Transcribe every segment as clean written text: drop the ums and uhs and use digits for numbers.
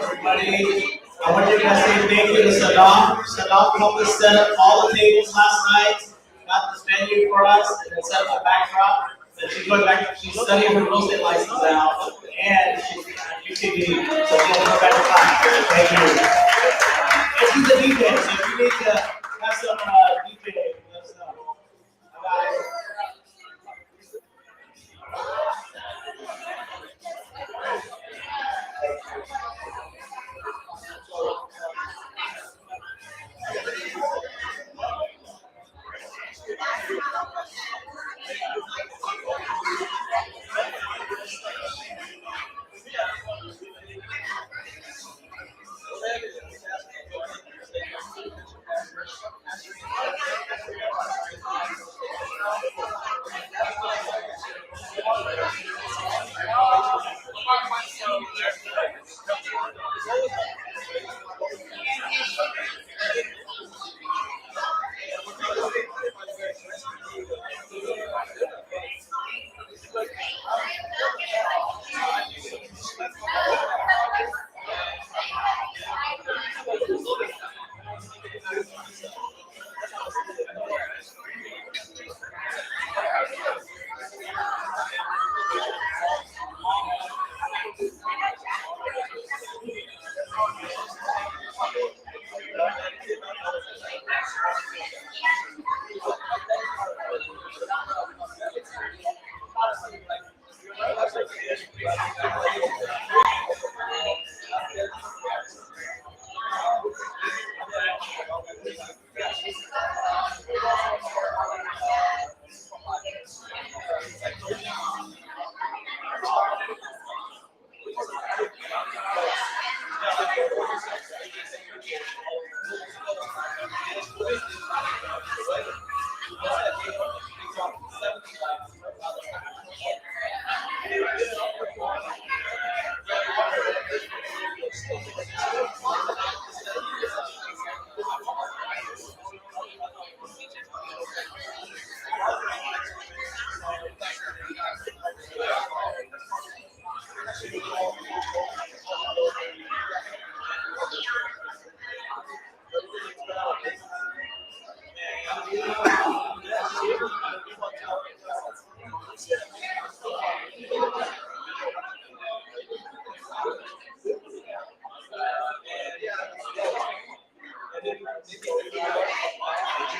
Everybody, I want you guys to say thank you to Saddam. Saddam helped us set up all the tables last night, got this venue for us, and then set up the backdrop. Then she's going back, she's studying her real estate license now, and she's at UTV, so she'll go back to class. Thank you. And she's a DJ, so if you need to have some DJ, let us know. I got it.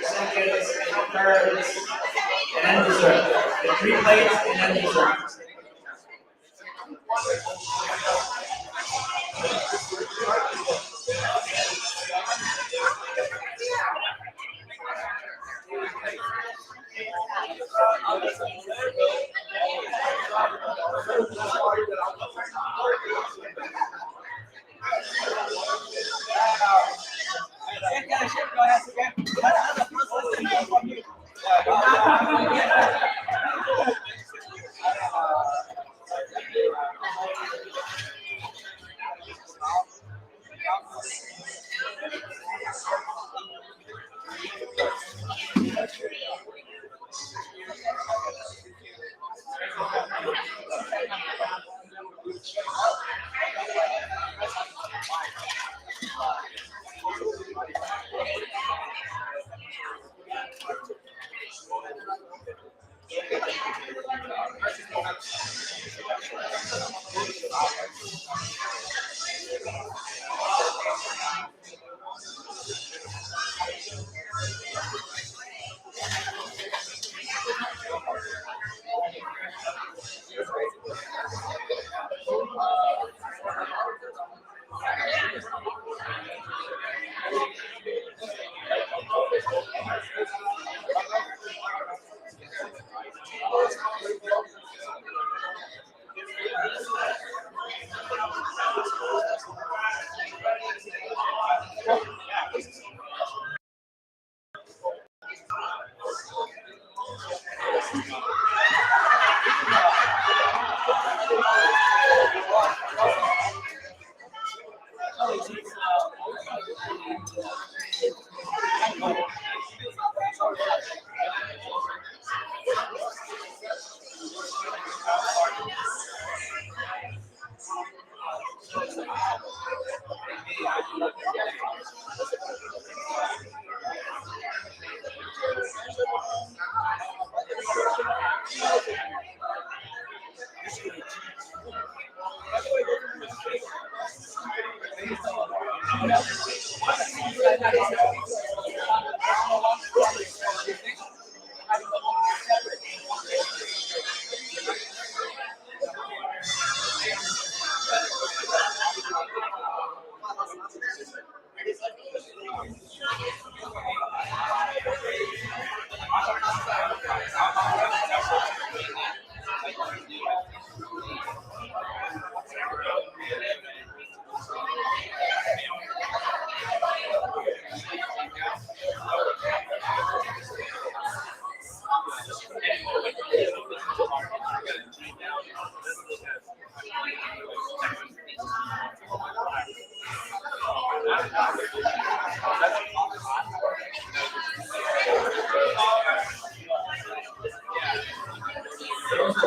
Seconds, and thirds, and then dessert. The 3 plates and then dessert.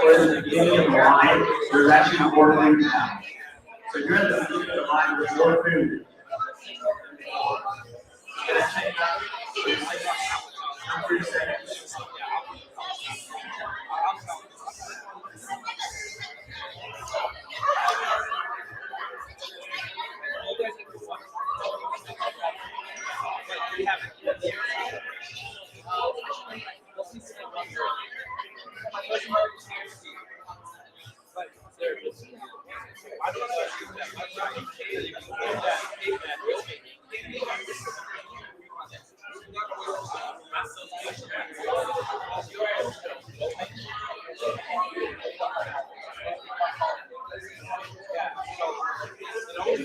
We're in the beginning of the line, there's actually more food now. So you're at the beginning of the line, there's more food. We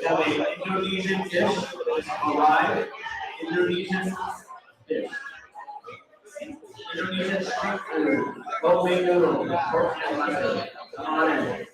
have an Indonesian dish, it's called Indonesian dish. Indonesian street food, homemade noodles, pork and mustard. Come on in.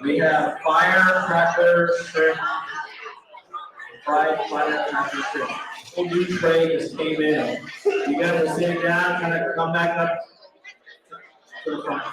We have firecracker shrimp, fried firecracker shrimp. Whole new tray just came in. You guys are sitting down, kind of come back up to the front.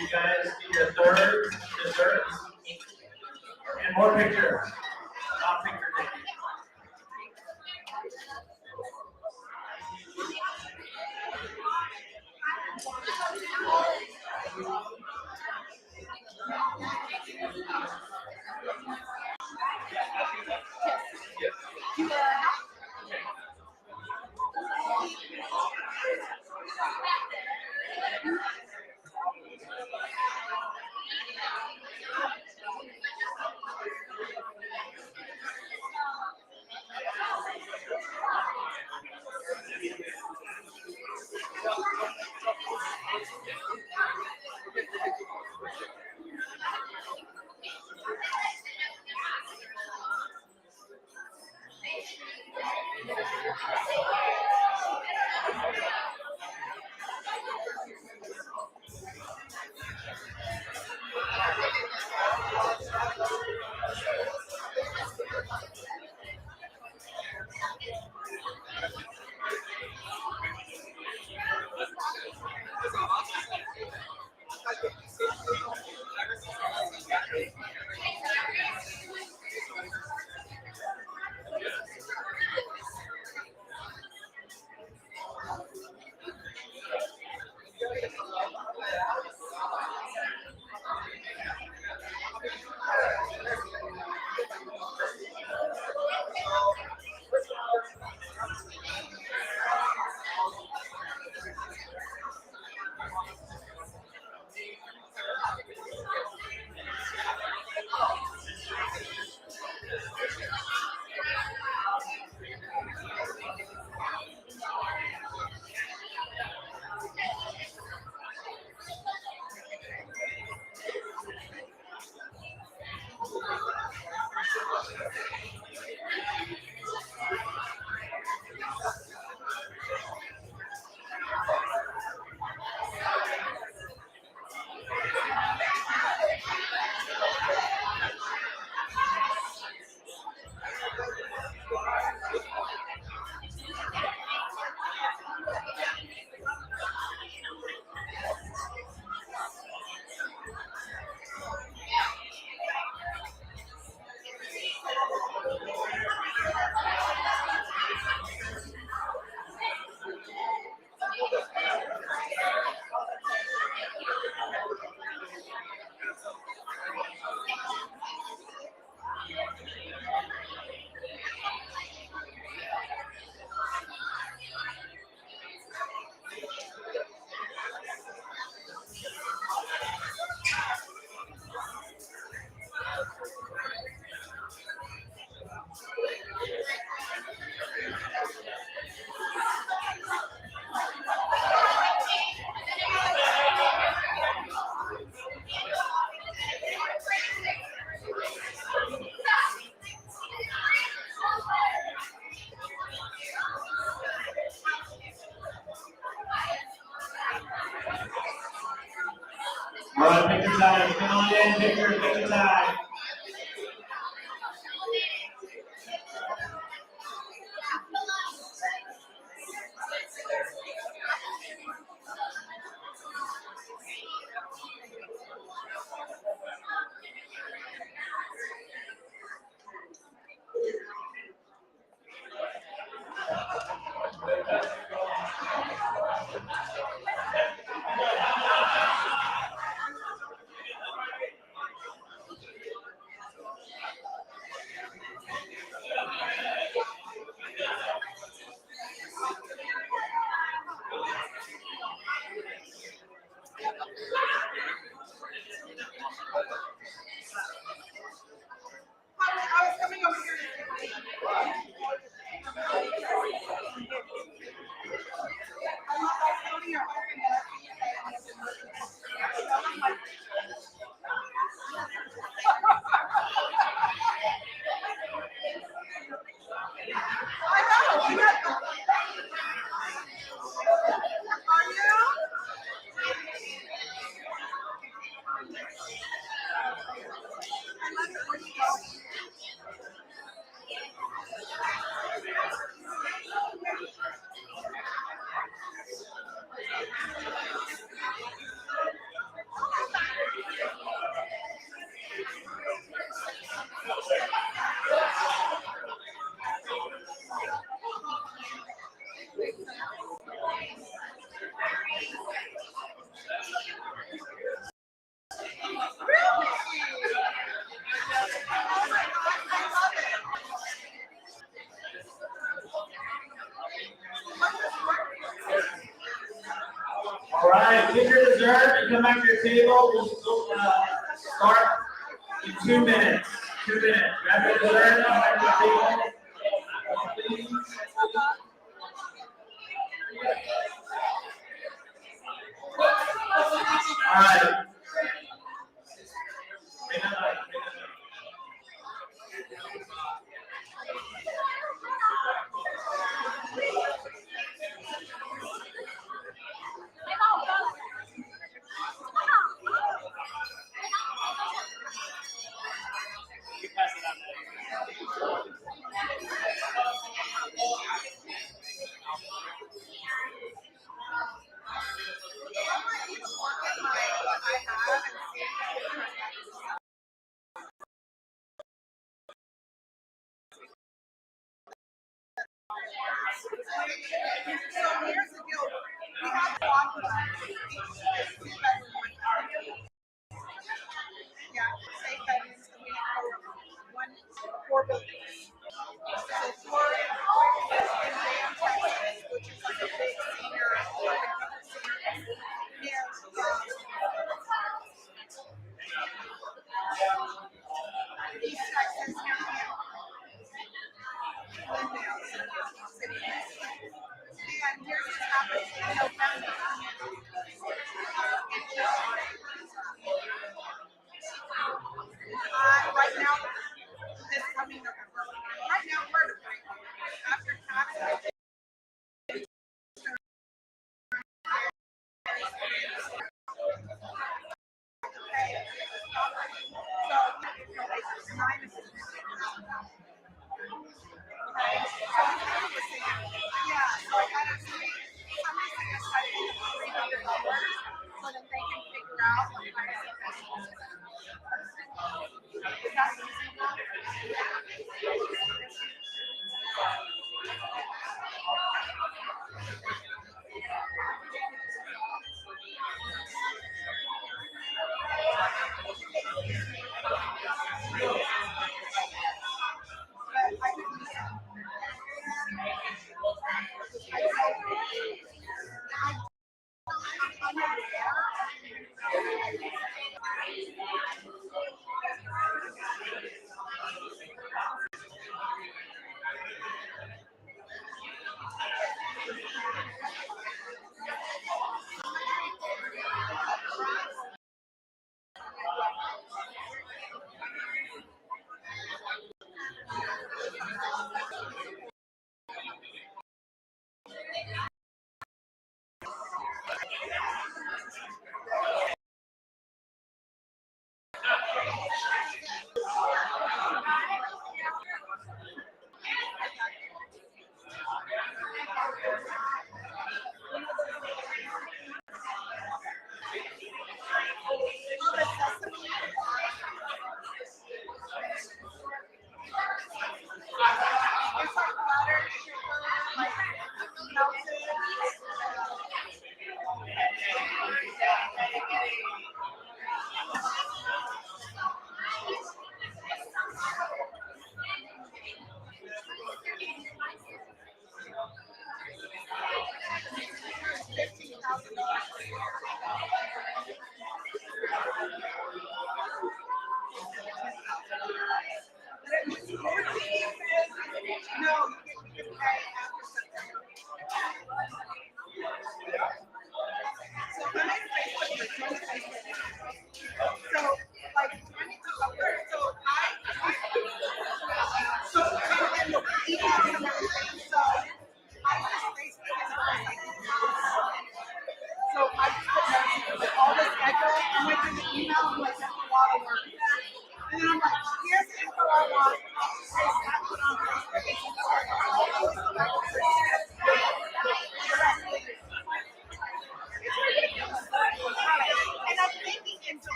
you guys get your third dessert and more pictures. Not picture taking. All right, picture time. Come on in, picture time. All right, get your dessert and come back to your table. We'll start in 2 minutes. 2 minutes. Grab your dessert, come back to the table. Please. All right.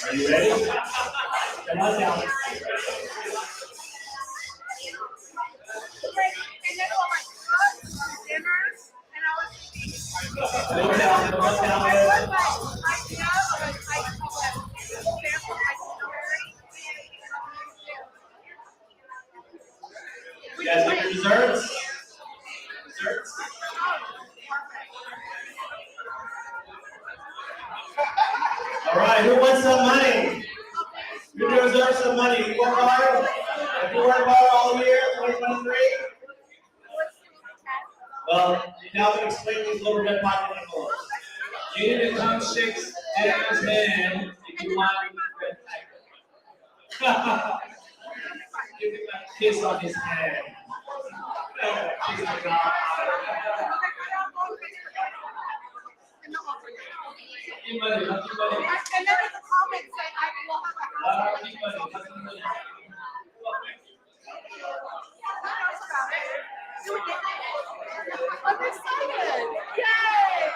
Are you ready? Come on down. You guys get your desserts? Desserts? All right, who wants some money? Who deserves some money? You work hard? Have you worked hard all year, 2023? Well, now we explain these little red pocket envelopes. You need to come shake Dan's hand if you want red packet. Give him a kiss on his hand. Kiss on God. Give money, give money. And then in the comments say, I will have a house. Give money. I'm excited! Yay!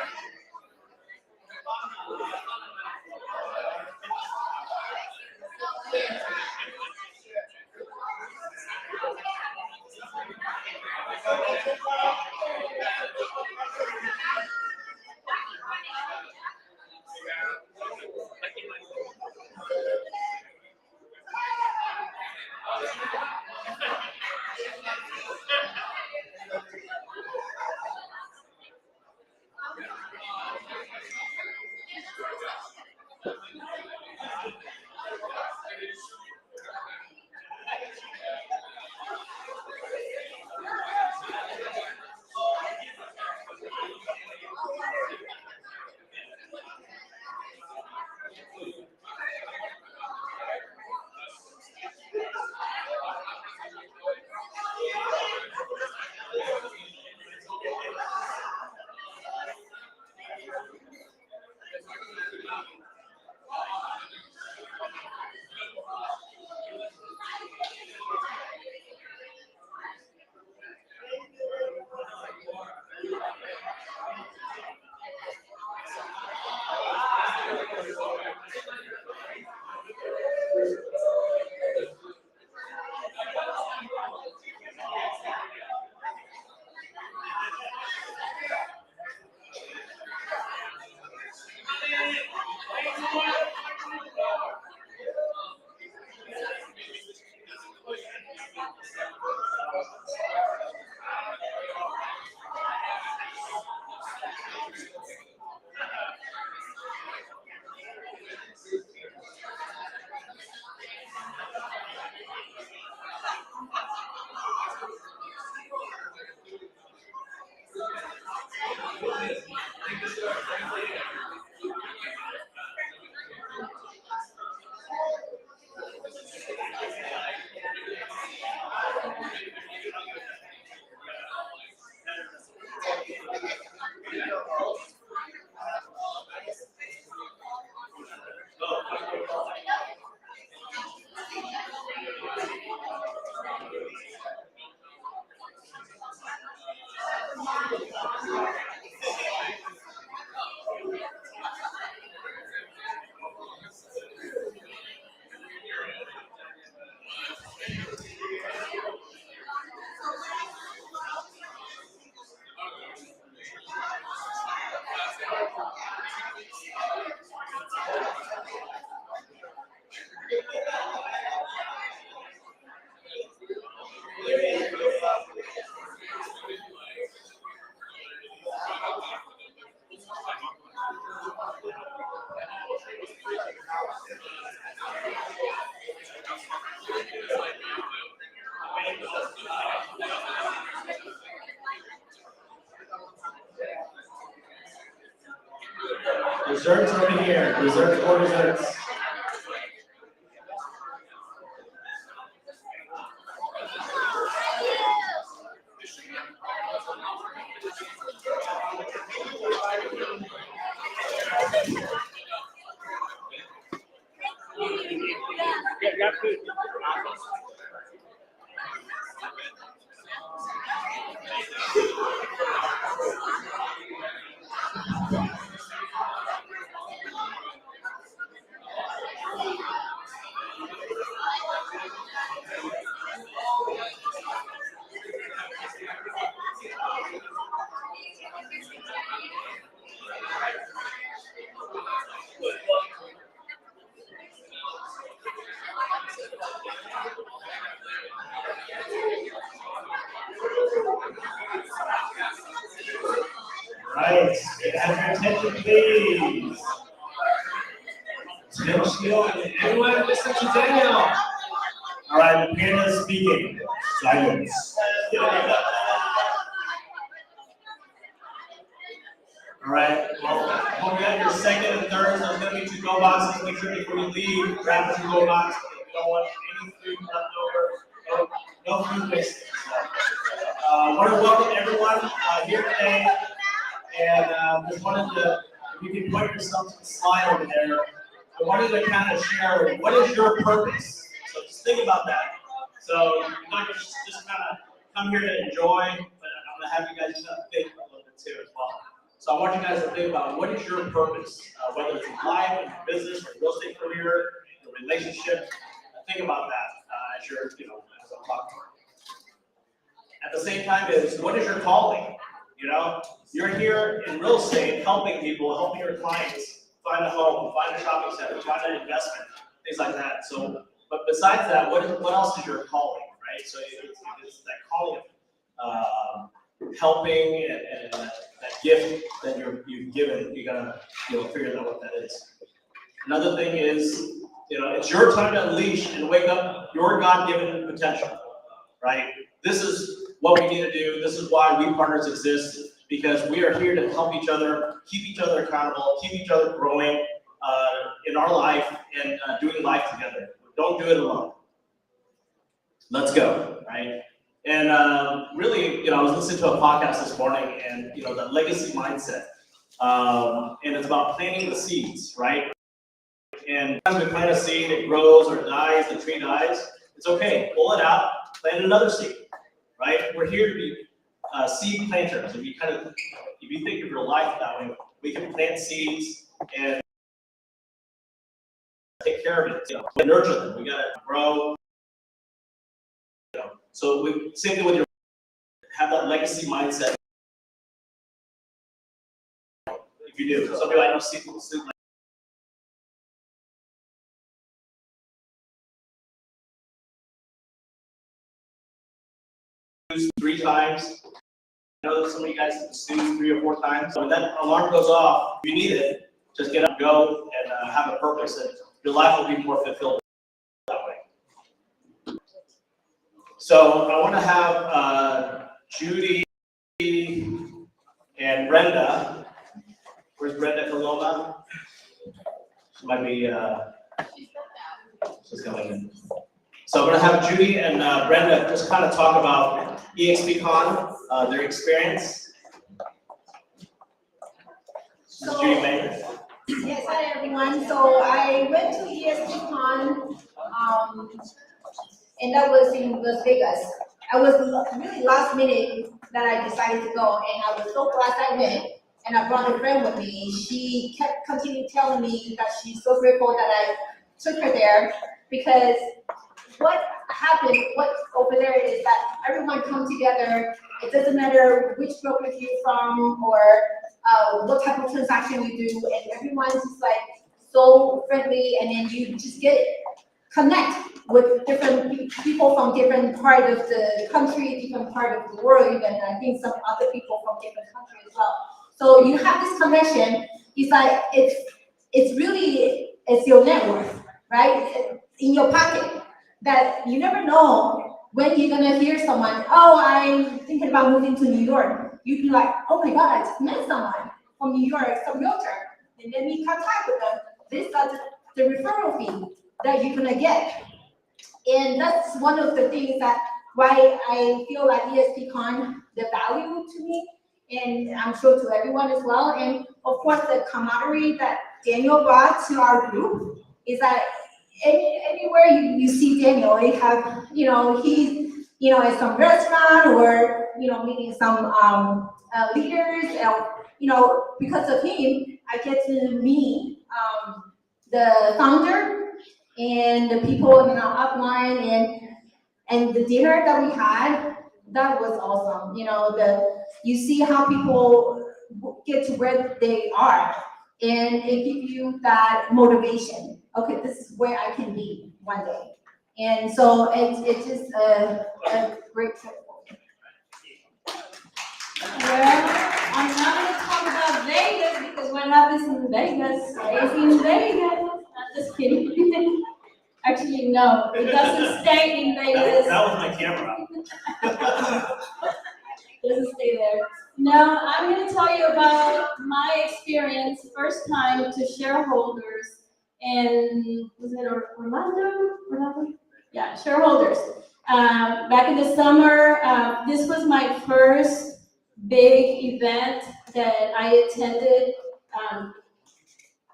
Desserts over here. Desserts or desserts. Attention, please. Everyone listen to Daniel. All right, the panel is speaking. Silence. All right, well, hope you have your second and third. There's going to be to-go boxes. Make sure before you leave, grab the to-go box. If you don't want any food left over, no food waste. I want to welcome everyone here today. And just wanted to, if you can point yourself to the slide over there, I wanted to kind of share what is your purpose. So just think about that. So you're not going to just kind of come here to enjoy, but I'm going to have you guys think a little bit too as well. So I want you guys to think about what is your purpose, whether it's in life, in your business, or real estate career, your relationship. Think about that as you're, as I'm talking. At the same time, is what is your calling? You're here in real estate, helping people, helping your clients find a home, find a shopping center, find an investment, things like that. So, but besides that, what else is your calling, right? So it's that calling of helping and that gift that you've given. You gotta figure out what that is. Another thing is, it's your time to unleash and wake up your God-given potential, right? This is what we need to do. This is why We Partners exist, because we are here to help each other, keep each other accountable, keep each other growing in our life and doing life together. Don't do it alone. Let's go, right? And really, I was listening to a podcast this morning, and the legacy mindset, and it's about planting the seeds, right? And as we plant a seed, it grows or dies, the tree dies. It's okay, pull it out, plant another seed, right? We're here to be seed planters. If you think of your life that way, we can plant seeds and take care of it, nurture them. We gotta grow. So same thing with have that legacy mindset. If you do, some people I know see people sleep like 3 times. I know that some of you guys snooze 3 or 4 times. So when that alarm goes off, if you need it, just get up, go, and have a purpose, and your life will be more fulfilled that way. So I want to have Judy and Brenda. Where's Brenda Coloma? She might be. She's coming in. So I'm going to have Judy and Brenda just kind of talk about EXPCon, their experience. This is Judy Mayer. Yes, hi everyone. So I went to EXPCon, and that was in Las Vegas. I was really last minute that I decided to go, and I was so glad I went. And I brought a friend with me. She kept continuing telling me that she's so grateful that I took her there, because what happened, what's over there is that everyone comes together. It doesn't matter which brokerage you're from or what type of transaction you do, and everyone's just like so friendly, and then you just connect with different people from different part of the country, different part of the world, even I think some other people from different countries as well. So you have this connection. It's like it's really your net worth, right? In your pocket. That you never know when you're gonna hear someone, oh, I'm thinking about moving to New York. You'd be like, oh my God, I just met someone from New York, some realtor. And then you contact with them. This is the referral fee that you're gonna get. And that's one of the things that why I feel like EXPCon, the value to me, and I'm sure to everyone as well. And of course, the camaraderie that Daniel brought to our group is that anywhere you see Daniel, they have, he's, at some restaurant or, meeting some leaders, because of him, I get to meet the founder and the people, upline, and the dinner that we had, that was awesome. You see how people get to where they are, and it gives you that motivation. Okay, this is where I can be one day. And so it's just a great trip. Well, I'm not going to talk about Vegas, because what happens in Vegas stays in Vegas. I'm just kidding. Actually, no, it doesn't stay in Vegas. That was my camera. Doesn't stay there. No, I'm going to tell you about my experience, first time to shareholders in, was it Orlando? Yeah, shareholders. Back in the summer, this was my first big event that I attended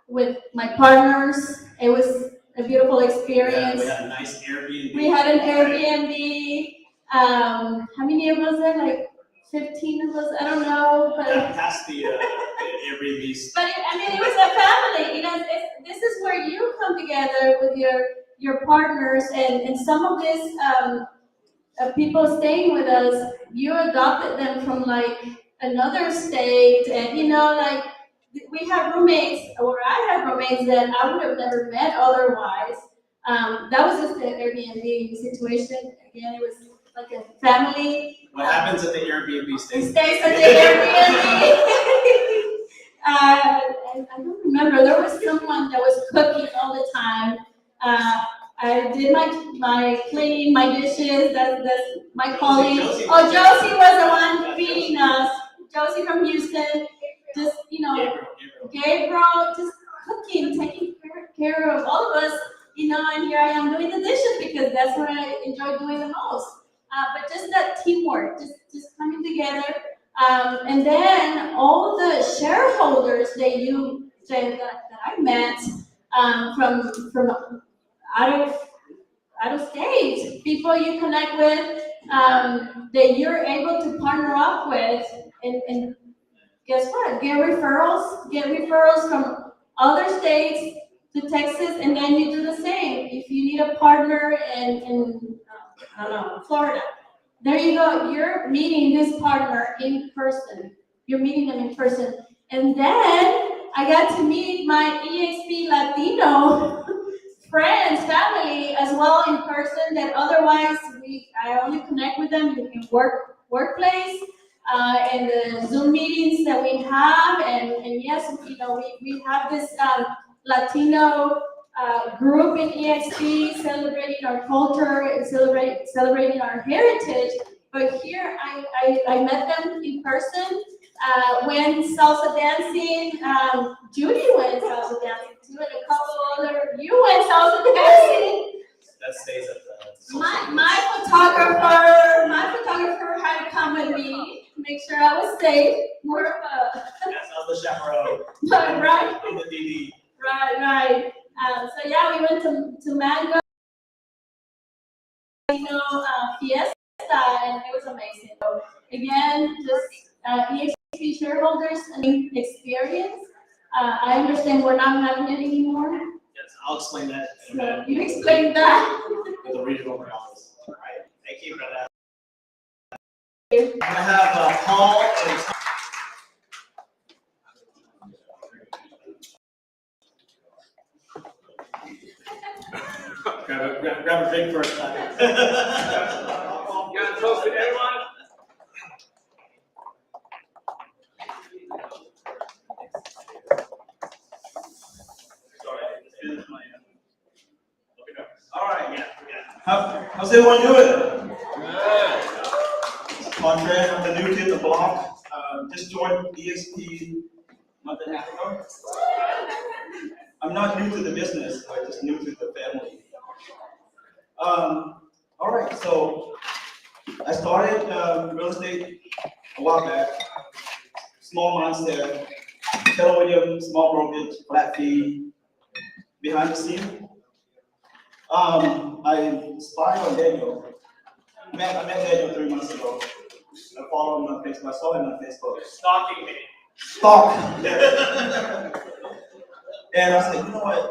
with my partners. It was a beautiful experience. We had a nice Airbnb. We had an Airbnb. How many of us there? Like 15 of us? I don't know. But past the Airbnb. But it was a family. You know, this is where you come together with your partners, and some of these people staying with us, you adopted them from like another state, and you know, like we have roommates, or I have roommates that I would have never met otherwise. That was just an Airbnb situation. Again, it was like a family. What happens at the Airbnb stays? It stays at the Airbnb. And I don't remember. There was someone that was cooking all the time. I did my cleaning, my dishes. That's my calling. Josie was the one feeding us. Josie from Houston. Just, you know, Gabriel, just cooking, taking care of all of us, you know, and here I am doing the dishes because that's what I enjoy doing the most. But just that teamwork, just coming together. And then all the shareholders that I met from out of state, people you connect with, that you're able to partner up with, and guess what? Get referrals from other states to Texas, and then you do the same. If you need a partner in I don't know, Florida, there you go. You're meeting this partner in person. You're meeting them in person, and then I got to meet my EXP Latino friends, family as well in person. That otherwise I only connect with them in workplace. And the Zoom meetings that we have, and yes, you know, we have this Latino group in EXP celebrating our culture and celebrating our heritage. But here I met them in person. Went salsa dancing. Judy went salsa dancing too, and a couple other. You went salsa dancing. That stays at the. My photographer had to come with me to make sure I was safe. More of a. Yes, I was the chaperone. Right. I'm the DD. Right. So yeah, we went to Mango, Fiesta, and it was amazing. So again, just EXP shareholders and experience. I understand we're not having it anymore. Yes, I'll explain that. So you explain that. With the regional office. All right. Thank you for that. I'm gonna have Paul and Tom. grab a drink first. You got to toast with everyone. All right, yeah. How's everyone doing? Good. Andre, I'm the new kid in the block. Just joined EXP a month and a half ago. I'm not new to the business, I'm just new to the family. All right, so I started real estate a while back. Small mindset, Keller Williams, small brokerage, flat fee, behind the scene. I spied on Daniel. I met Daniel 3 months ago. I followed him on Facebook. I saw him on Facebook. Stalking me. Stalk. And I was like, you know what?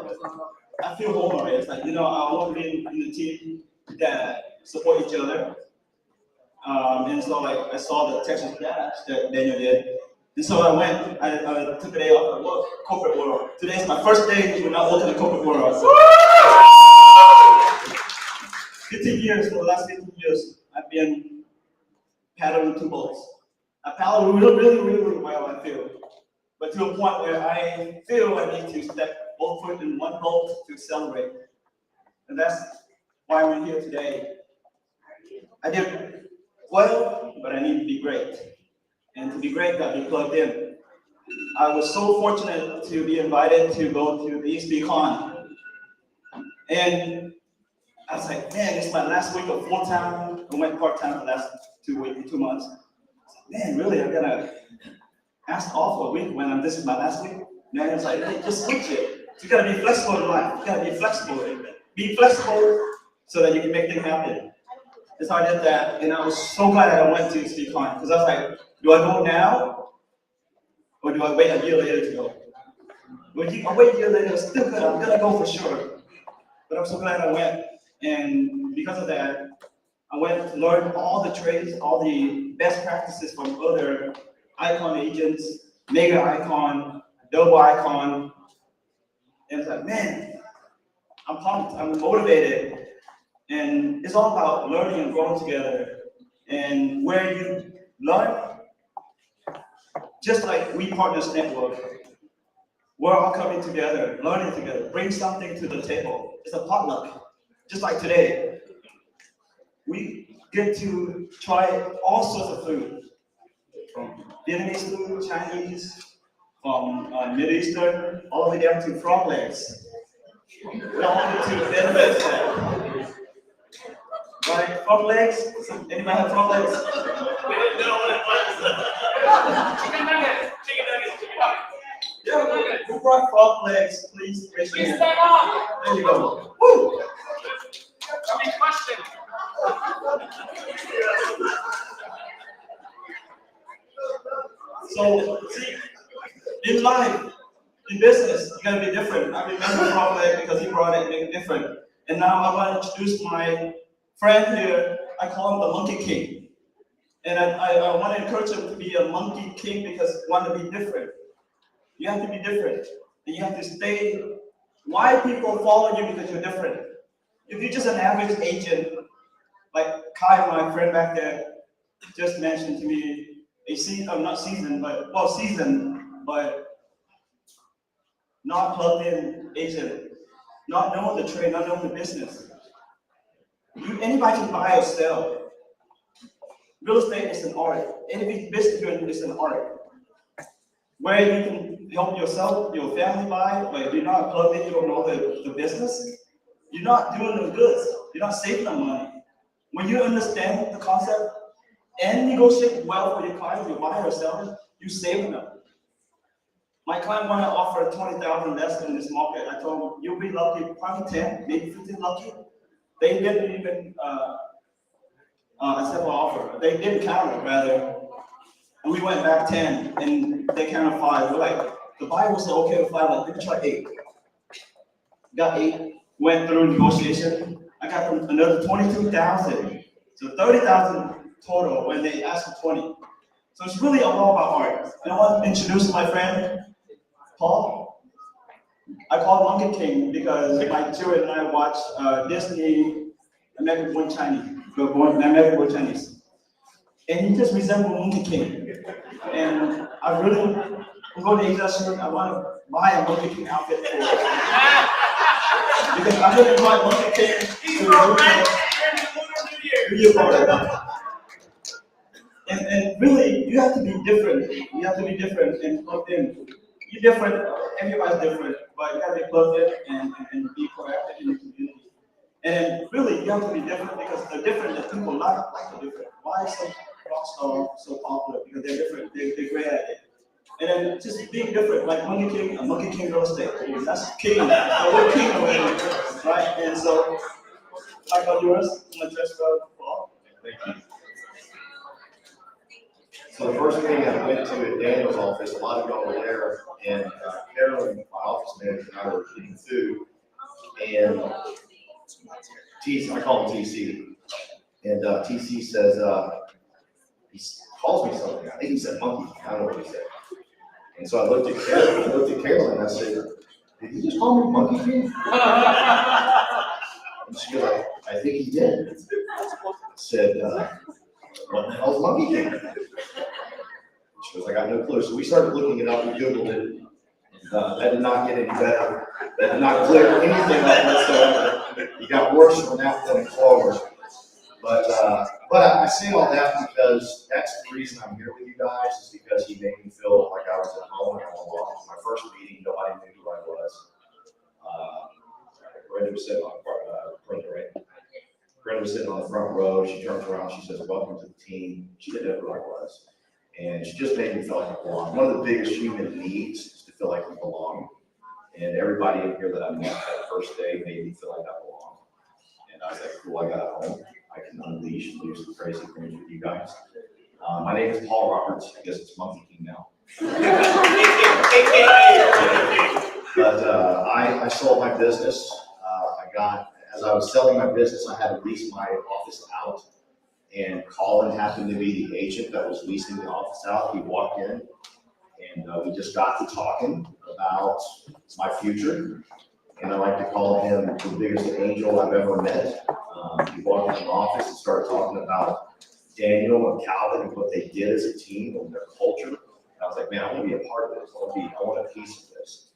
I feel home already. It's like, you know, I want to be in the team that support each other. And so like I saw the Texas dash that Daniel did. And so I went, I took a day off at work, corporate world. Today's my first day when I work in the corporate world. 15 years, for the last 15 years, I've been paddling 2 boats. I paddle really well, I feel. but to a point where I feel I need to step both foot in one boat to celebrate. And that's why we're here today. I did well, but I need to be great. And to be great, got to be plugged in. I was so fortunate to be invited to go to the East Con. And I was like, man, it's my last week of full-time. I went part-time for the last 2 months. Man, really, I'm gonna ask off for a week when this is my last week? Man, it's like, hey, just switch it. You gotta be flexible in life. You gotta be flexible. Be flexible so that you can make things happen. And so I did that, and I was so glad that I went to East Con, because I was like, do I go now? Or do I wait a year later to go? I'll wait a year later, it's still good, I'm gonna go for sure. But I'm so glad I went, and because of that, I went to learn all the trades, all the best practices from other icon agents, mega icon, double icon, and it's like, man, I'm pumped, I'm motivated, and it's all about learning and growing together, and where you learn, just like We Partners Network, we're all coming together, learning together, bring something to the table. It's a potluck, just like today. We get to try all sorts of food, from Vietnamese food, Chinese, from Middle Eastern, all the way down to frog legs. We all get to benefit that. Right, frog legs? Anybody have frog legs? We didn't know what it was. Chicken nuggets, chicken nuggets, chicken nuggets. Yeah, who brought frog legs? Please raise your hand. Stand up. There you go. Woo! Any questions? So, see, in life, in business, you gotta be different. I remember frog leg because he brought it, make it different. And now I want to introduce my friend here. I call him the Monkey King. And I want to encourage him to be a Monkey King because I want to be different. You have to be different. And you have to stay. Why people follow you? Because you're different. If you're just an average agent, like Kai, my friend back there, just mentioned to me, not seasoned, but, well, seasoned, but not plugged in agent, not knowing the trade, not knowing the business. Anybody can buy or sell. Real estate is an art. Any business is an art. Where you can help yourself, your family buy, but if you're not plugged in, you don't know the business, you're not doing the goods. You're not saving the money. When you understand the concept and negotiate well for your clients, you buy or sell, you save them. My client wanted to offer 20,000 less in this market. I told him, you'll be lucky, probably 10, maybe 15 lucky. They didn't even accept our offer. They didn't count it, rather. And we went back 10, and they counted 5. We're like, the buyer was okay with 5, like, let me try 8. Got 8, went through negotiation. I got them another 22,000. So 30,000 total when they asked for 20. So it's really all about art. And I want to introduce my friend, Paul. I call him Monkey King because my children and I watch Disney American Born Chinese. And he just resembles Monkey King. And I'm going to Asia soon. I want to buy a Monkey King outfit for him. Because I'm going to invite Monkey King to be a part of that. And really, you have to be different. You have to be different and plugged in. You're different, everybody's different, but you have to be plugged in and be proactive in the community. And really, you have to be different because they're different and people like the different. Why is some rock star so popular? Because they're different, they're great at it. And then just being different, like Monkey King, a Monkey King real estate. That's king, we're king already, right? And so, like on yours, I'm going to just go Paul. Thank you. So the first meeting I went to at Daniel's office, a lot of y'all were there, and Carolyn, my office manager, and I were eating food, and I call him TC, and TC says, he calls me something, I think he said monkey, I don't know what he said. And so I looked at Carolyn, and I said, did he just call me Monkey King? And she goes, I think he did. I said, what the hell is Monkey King? She goes, I got no clue. So we started looking it up, we Googled it. That did not get any better. That did not clear anything up whatsoever. It got worse from that point forward. But I say all that because that's the reason I'm here with you guys, is because he made me feel like I was at home and I belonged. My first meeting, nobody knew who I was. Brenda was sitting on the front, Brenda was sitting on the front row. She turns around, she says, welcome to the team. She didn't know who I was. And she just made me feel like I belong. One of the biggest human needs is to feel like you belong. And everybody in here that I met that first day made me feel like I belong. And I was like, cool, I got home. I can unleash and do some crazy things with you guys. My name is Paul Roberts. I guess it's Monkey King now. But I sold my business. As I was selling my business, I had to lease my office out. And Colin happened to be the agent that was leasing the office out. He walked in and we just got to talking about my future. And I like to call him the biggest angel I've ever met. He walked into the office and started talking about Daniel and Calvin and what they did as a team and their culture. And I was like, man, I want to be a part of this. I want a piece of this.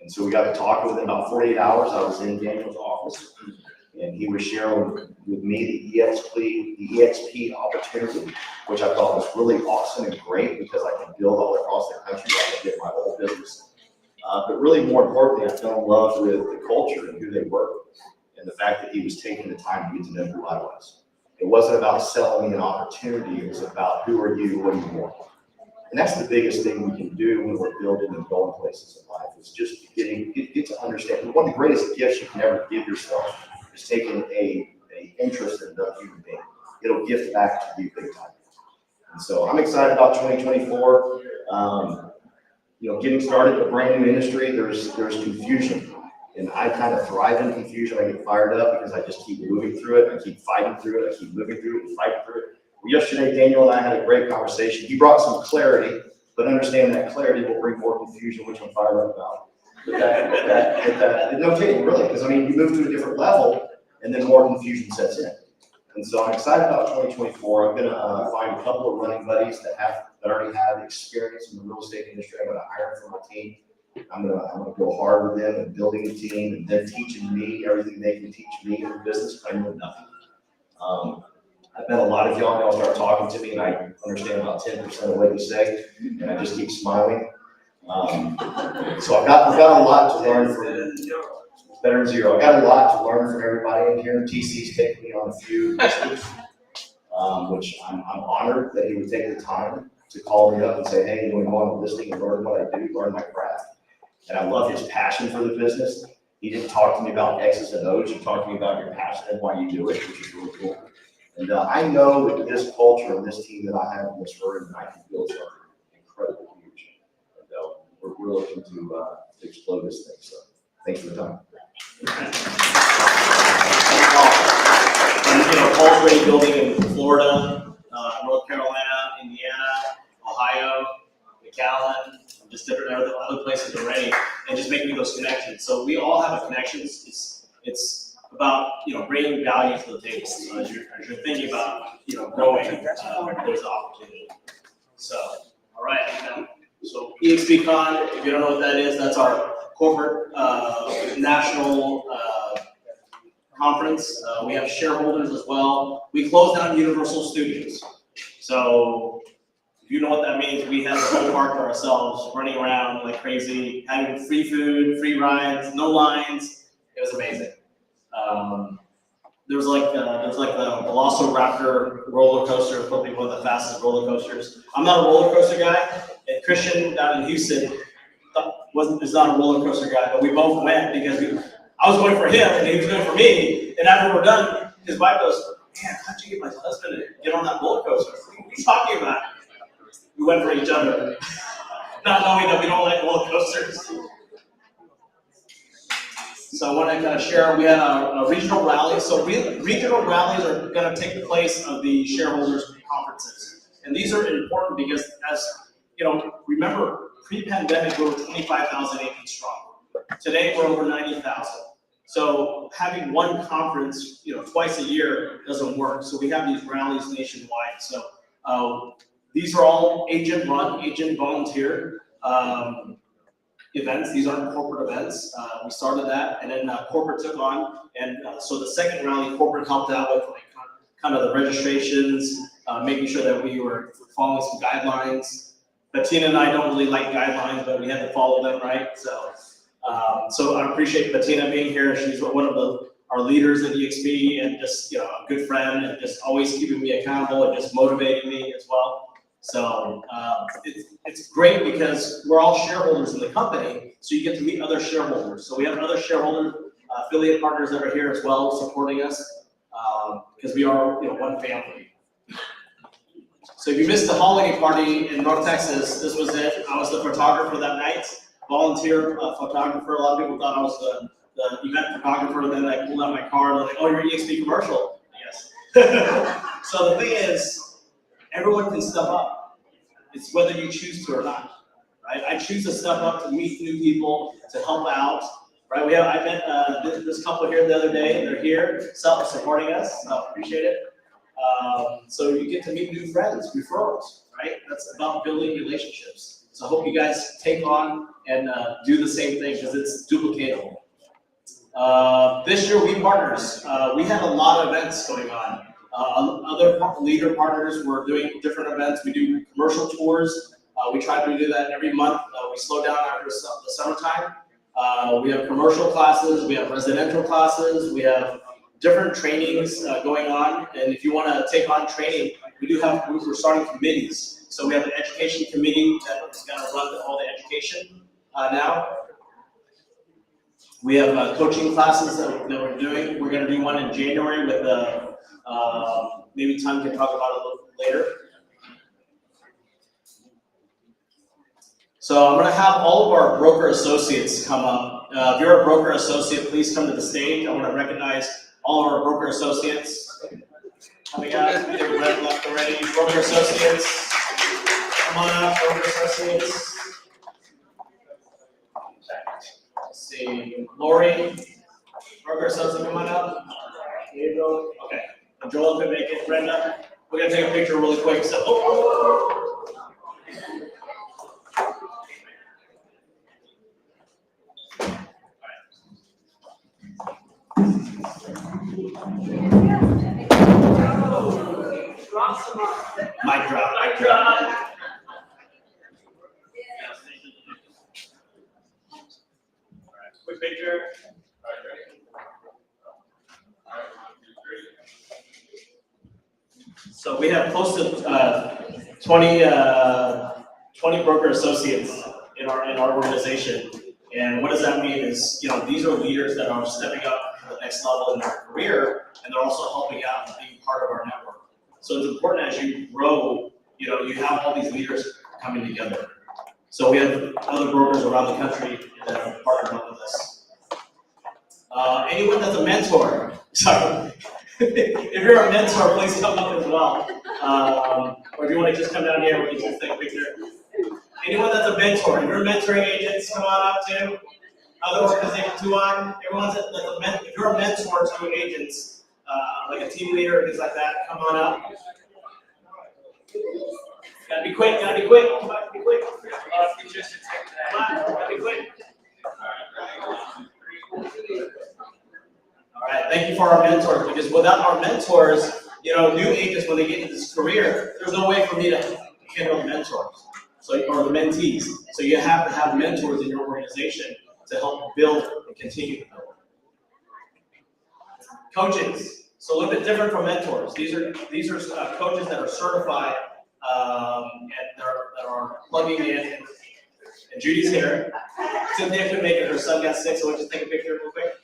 And so we got to talk. Within about 48 hours, I was in Daniel's office. And he was sharing with me the EXP opportunity, which I thought was really awesome and great because I can build all across the country. I can get my whole business. But really more importantly, I fell in love with the culture and who they were and the fact that he was taking the time to get to know who I was. It wasn't about selling me an opportunity. It was about who are you, what do you want? And that's the biggest thing we can do when we're building and going places in life is just get to understand. One of the greatest gifts you can ever give yourself is taking a interest in another human being. It'll gift back to you big time. And so I'm excited about 2024. Getting started in a brand new industry, there's confusion. And I kind of thrive in confusion. I get fired up because I just keep moving through it. I keep fighting through it. I keep moving through it and fighting through it. Well, yesterday, Daniel and I had a great conversation. He brought some clarity, but understand that clarity will bring more confusion, which I'm fired up about. No kidding, really, because you move to a different level and then more confusion sets in. And so I'm excited about 2024. I'm going to find a couple of running buddies that already have experience in the real estate industry. I'm going to hire them for my team. I'm going to go hard with them and building a team and then teaching me everything they can teach me in the business. I know nothing. I've met a lot of y'all start talking to me and I understand about 10% of what you say and I just keep smiling. So I've got a lot to learn from it's better than zero. I got a lot to learn from everybody in here. TC's taken me on a few visits, which I'm honored that he would take the time to call me up and say, hey, you want to go on listening and learn what I do, learn my craft. And I love his passion for the business. He didn't talk to me about X's and O's. He talked to me about your passion and why you do it, which is really cool. And I know that this culture and this team that I have in this room, I can build something incredibly huge. And we're looking to explode this thing. So thanks for the time. Paul's already building in Florida, North Carolina, Indiana, Ohio, McAllen, just different other places already, and just making those connections. So we all have a connection. It's about bringing value to the table. So as you're thinking about growing, there's an opportunity. So all right, so EXPCon, if you don't know what that is, that's our corporate national conference. We have shareholders as well. We closed down Universal Studios. So if you know what that means, we had the whole park to ourselves, running around like crazy, having free food, free rides, no lines. It was amazing. There was like the Velociraptor roller coaster, probably one of the fastest roller coasters. I'm not a roller coaster guy, and Christian down in Houston is not a roller coaster guy, but we both went because I was going for him and he was going for me. And after we're done, his wife goes, "Man, how'd you get my husband to get on that roller coaster? What are you talking about?" We went for each other, not knowing that we don't like roller coasters. So I want to kind of share, we had a regional rally. So regional rallies are going to take the place of the shareholders conferences. And these are important because remember, pre-pandemic, we were 25,000 agents strong. Today, we're over 90,000. So having one conference, twice a year doesn't work. So we have these rallies nationwide. So These are all agent-run, agent-volunteer events. These aren't corporate events. We started that, and then corporate took on, and so the second rally, corporate helped out with like kind of the registrations, making sure that we were following some guidelines. Bettina and I don't really like guidelines, but we had to follow them, right? So I appreciate Bettina being here. She's one of our leaders at EXP, and just a good friend, and just always keeping me accountable and just motivating me as well. So it's great because we're all shareholders in the company, so you get to meet other shareholders. So we have other shareholders, affiliate partners that are here as well, supporting us, because we are one family. So if you missed the holiday party in North Texas, this was it. I was the photographer that night, volunteer photographer. A lot of people thought I was the event photographer, and then I pulled out my card and like, oh, you're EXP commercial? Yes. So the thing is, everyone can step up. It's whether you choose to or not, right? I choose to step up to meet new people, to help out, right? I met this couple here the other day. They're here, supporting us. So appreciate it. So you get to meet new friends, referrals, right? That's about building relationships. So I hope you guys take on and do the same thing, because it's duplicatable. This year, We Partners, we have a lot of events going on. Other leader partners, we're doing different events. We do commercial tours. We try to do that every month. We slow down after the summertime. We have commercial classes. We have residential classes. We have different trainings going on. And if you want to take on training, we're starting committees. So we have an education committee that is going to run all the education now. We have coaching classes that we're doing. We're going to do one in January with maybe Tom can talk about it a little later. So I'm going to have all of our broker associates come up. If you're a broker associate, please come to the stage. I want to recognize all of our broker associates coming out. They've left already. Broker associates, come on up, broker associates. Let's see, Lori, broker associate, come on up. Gabriel, okay. Joel can make it. Brenda, we're gonna take a picture really quick. So, mic drop. Quick picture. So we have close to 20 broker associates in our organization. And what does that mean is, these are leaders that are stepping up to the next level in their career, and they're also helping out and being part of our network. So it's important as you grow, you have all these leaders coming together. So we have other brokers around the country that are partnered up with us. Anyone that's a mentor, sorry. If you're a mentor, please come up as well. Or if you want to just come down here, we can just take a picture. Anyone that's a mentor, if you're mentoring agents, come on up too. Other organizations too on. If you're a mentor to agents, like a team leader, things like that, come on up. Gotta be quick, Come on, gotta be quick. All right, thank you for our mentors, because without our mentors, new agents, when they get into this career, there's no way for me to handle the mentors, or the mentees. So you have to have mentors in your organization to help build and continue to build. Coaches, so a little bit different from mentors. These are coaches that are certified and that are plugging in. And Judy's here. Cynthia couldn't make it; her son got sick, so we'll just take a picture real quick.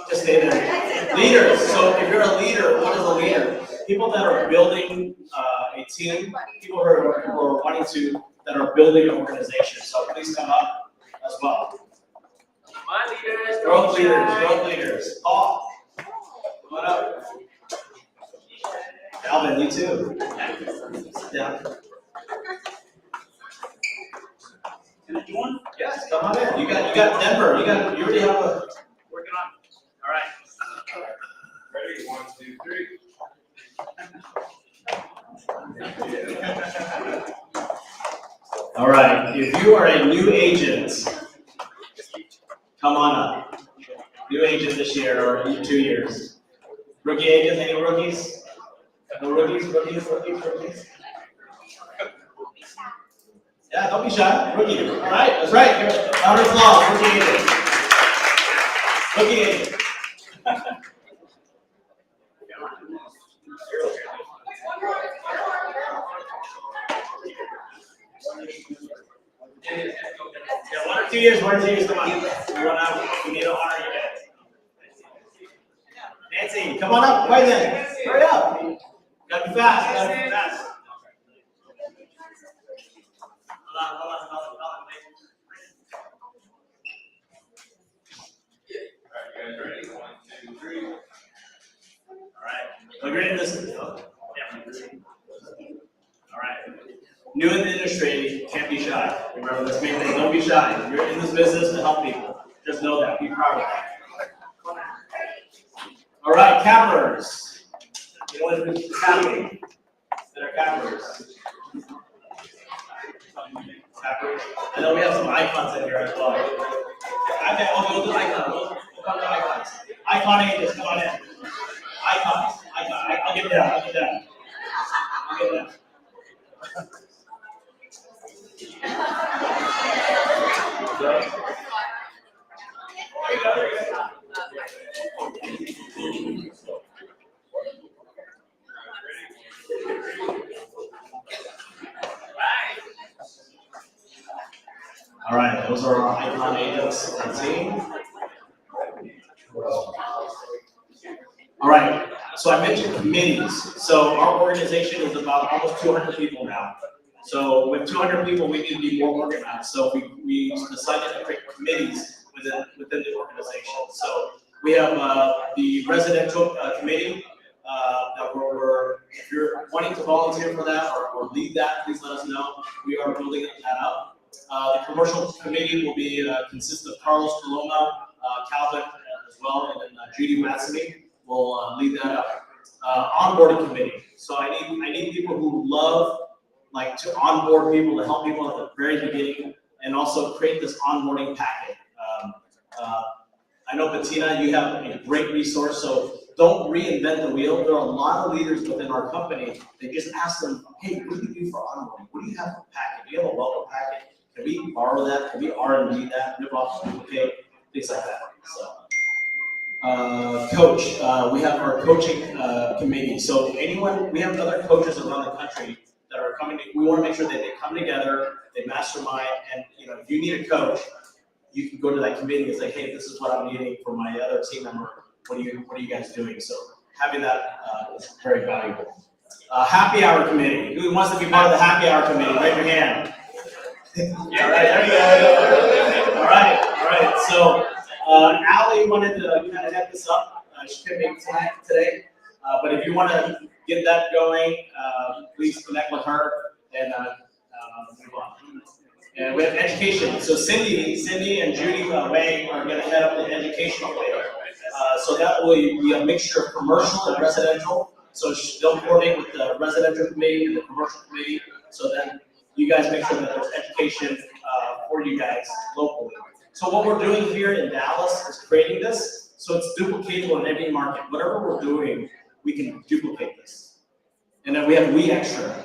Just stay there. Leaders. So if you're a leader, what is a leader? People that are building a team. People who are wanting to, that are building an organization. So please come up as well. My leaders. Growth leaders. Paul, come on up. Alvin, you too. Yeah. Yes, come on in. You got Denver. You already have a. Working on. All right. Ready? 1, 2. All right, if you are a new agent, come on up. New agent this year or 2 years. Rookie agents, any rookies? No rookies? Yeah, don't be shy. Rookie. All right, that's right. Round of applause. Rookie agent. Rookie agent. Yeah, 1 or 2 years, 1 or 2 years, come on. We need to honor you guys. Nancy, come on up, right then. Hurry up. Gotta be fast, Hold on. All right, you guys ready? 1, 2, 3. All right. Agree to this. Oh, yeah. All right. New in the industry, can't be shy. Remember this main thing, don't be shy. You're in this business to help people. Just know that, be proud of that. All right, cappers. You know what is happening? That are cappers. Cappers. I know we have some icons in here as well. Okay, we'll do icons. We'll come to icons. Icon agents, come on in. Icons. I'll get that. All right, those are our icon agents on the team. All right, so I mentioned committees. So our organization is about almost 200 people now. So with 200 people, we need to be more organized. So we decided to create committees within the organization. So we have the residential committee. If you're wanting to volunteer for that or lead that, please let us know. We are building that up. The commercial committee will be consist of Carlos Coloma, Calvin as well, and then Judy Massamy will lead that up. Onboarding committee. So I need people who love to onboard people, to help people at the very beginning, and also create this onboarding packet. I know Bettina, you have a great resource, so don't reinvent the wheel. There are a lot of leaders within our company. They just ask them, hey, what do you do for onboarding? What do you have for packet? Do you have a welcome packet? Can we borrow that? Can we R&D that? Rip off the duplicate? Things like that. So, coach, we have our coaching committee. So we have other coaches around the country that are coming. We want to make sure that they come together, they mastermind, and if you need a coach, you can go to that committee and say, hey, this is what I'm needing for my other team member. What are you guys doing? So having that is very valuable. Happy hour committee. Who wants to be part of the happy hour committee? Raise your hand. Yeah, right, there you go. All right. So Allie wanted to kind of head this up. She couldn't make it today. But if you want to get that going, please connect with her and move on. And we have education. So Cindy and Judy Wang are going to head up the educational layer. So that will be a mixture of commercial and residential. So they'll coordinate with the residential committee and the commercial committee. So then you guys make sure that there's education for you guys locally. So what we're doing here in Dallas is creating this, so it's duplicatable in every market. Whatever we're doing, we can duplicate this. And then we have We Extra.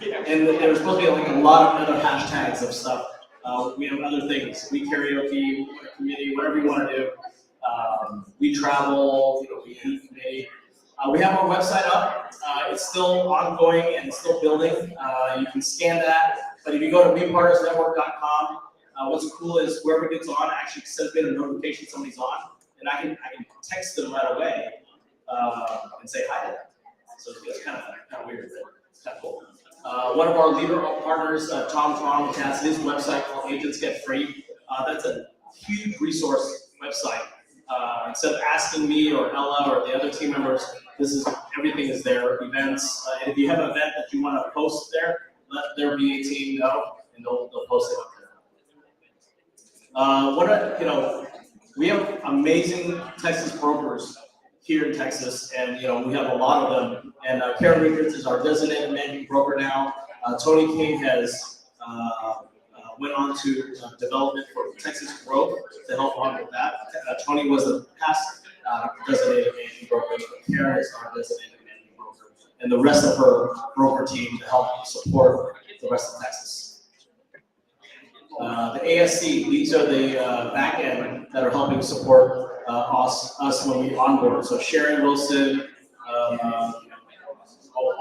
And there's supposed to be a lot of other hashtags of stuff. We have other things. We karaoke, committee, whatever you want to do. We travel, we eat committee. We have our website up. It's still ongoing and still building. You can scan that. But if you go to wepartnersnetwork.com, what's cool is whoever gets on actually sends me a notification somebody's on, and I can text them right away and say hi to them. So it's kind of weird, but it's kind of cool. One of our leader partners, Tom has his website called Agents Get Free. That's a huge resource website. Instead of asking me or Ella or the other team members, everything is there. Events. And if you have an event that you want to post there, let their VA team know, and they'll post it up there. We have amazing Texas brokers here in Texas, and we have a lot of them. And Karen Richardson is our designated managing broker now. Tony King has went on to development for Texas Growth to help on with that. Tony was the past designated managing broker, but Karen is our designated managing broker, and the rest of her broker team to help support the rest of Texas. The ASC, these are the back end that are helping support us when we onboard. So Sharon Wilson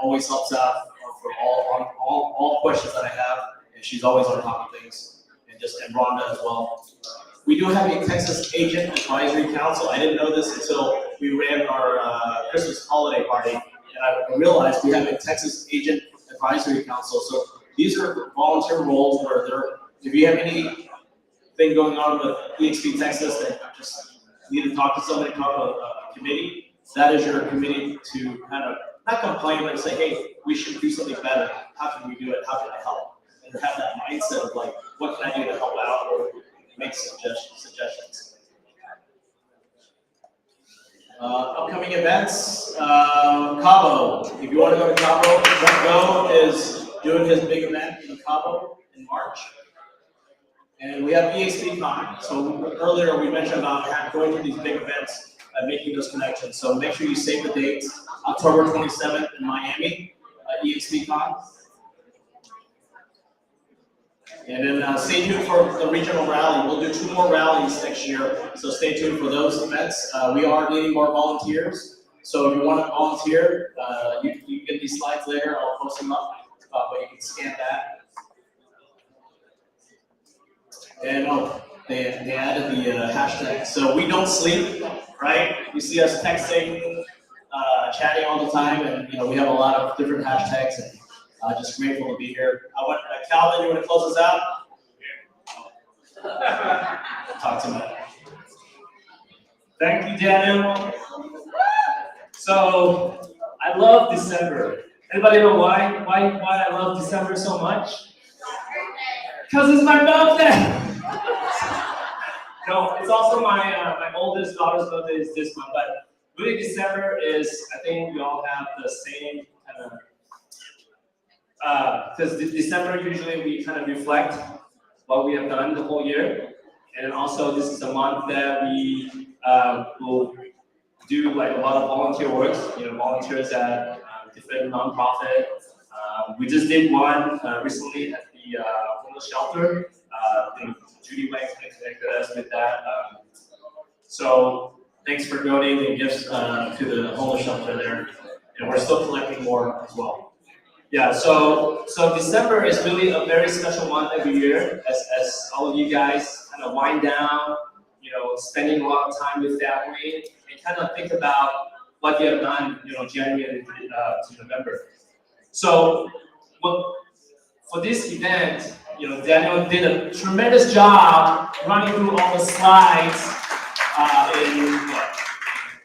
always helps out for all questions that I have, and she's always on top of things, and Rhonda as well. We do have a Texas Agent Advisory Council. I didn't know this until we ran our Christmas holiday party, and I realized we have a Texas Agent Advisory Council. So these are volunteer roles where if you have anything going on with EXP Texas that you just need to talk to somebody, talk to a committee, that is your committee to kind of not complain, but say, hey, we should do something better. How can we do it? How can I help? And have that mindset of like, what can I do to help out or make suggestions. Upcoming events, Cabo. If you want to go to Cabo, Go is doing his big event in Cabo in March. And we have EXP Con. So earlier we mentioned about going to these big events and making those connections. So make sure you save the dates. October 27th in Miami, EXP Con. And then stay tuned for the regional rally. We'll do 2 more rallies next year, so stay tuned for those events. We are needing more volunteers, so if you want to volunteer, you can get these slides later. I'll post them up, but you can scan that. And they added the hashtag. So we don't sleep, right? You see us texting, chatting all the time, and we have a lot of different hashtags. And just grateful to be here. Calvin, you want to close us out? Talk to me. Thank you, Daniel. So, I love December. Anybody know why I love December so much? Because it's my birthday. No, it's also my oldest daughter's birthday is this month, but really December is, I think we all have the same kind of, because December usually we kind of reflect what we have done the whole year, and then also this is a month that we will do like a lot of volunteer work. Volunteers at different nonprofit. We just did one recently at the homeless shelter. Judy Wang connected us with that. So thanks for donating gifts to the homeless shelter there, and we're still collecting more as well. Yeah, so December is really a very special month every year as all of you guys kind of wind down, spending a lot of time with family and kind of think about what you have done, January to November. So for this event, Daniel did a tremendous job running through all the slides in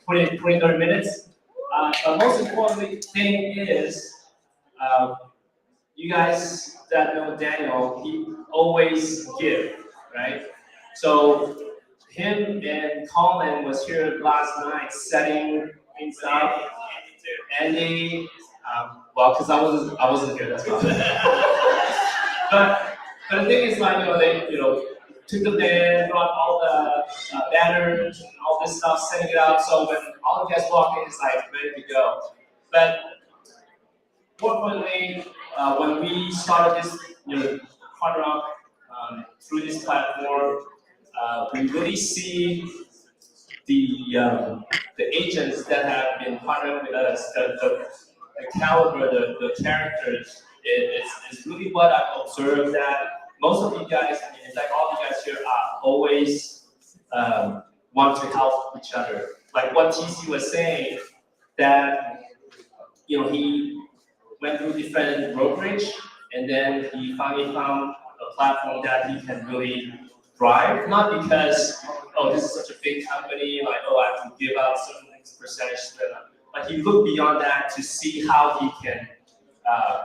20-30 minutes. But most important thing is, you guys that know Daniel, he always give, right? So him and Colin was here last night setting things up. Andy, well, because I wasn't here, that's why. But the thing is, like, they took the band, brought all the banners and all this stuff, setting it up. So when all of you guys walk in, it's like ready to go. But fortunately, when we started this, partner up through this platform, we really see the agents that have been partnering with us, the caliber, the characters, is really what I've observed, that most of you guys, in fact all of you guys here, are always want to help each other. Like what TC was saying, that he went through different brokerage, and then he finally found a platform that he can really thrive. Not because, this is such a big company, like, I have to give out a certain percentage, but he looked beyond that to see how he can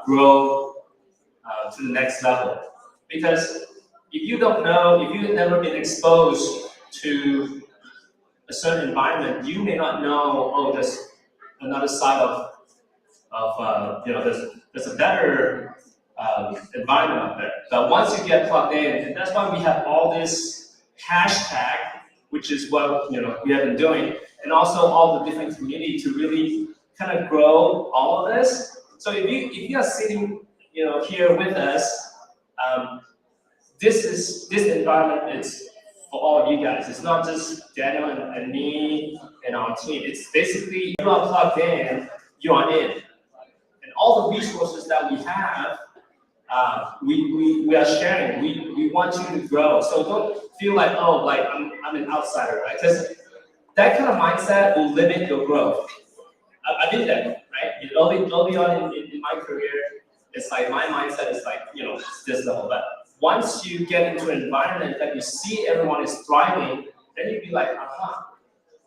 grow to the next level. Because if you don't know, if you've never been exposed to a certain environment, you may not know, there's another side of there's a better environment out there. But once you get plugged in, and that's why we have all this hashtag, which is what we have been doing, and also all the different community to really kind of grow all of this. So if you are sitting here with us, this environment is for all of you guys. It's not just Daniel and me and our team. It's basically you are plugged in, you are in, and all the resources that we have, we are sharing. We want you to grow. So don't feel like I'm an outsider, right? Because that kind of mindset will limit your growth. I did that, right? Early on in my career, it's like my mindset is like, it's this level. But once you get into an environment that you see everyone is thriving, then you'd be like,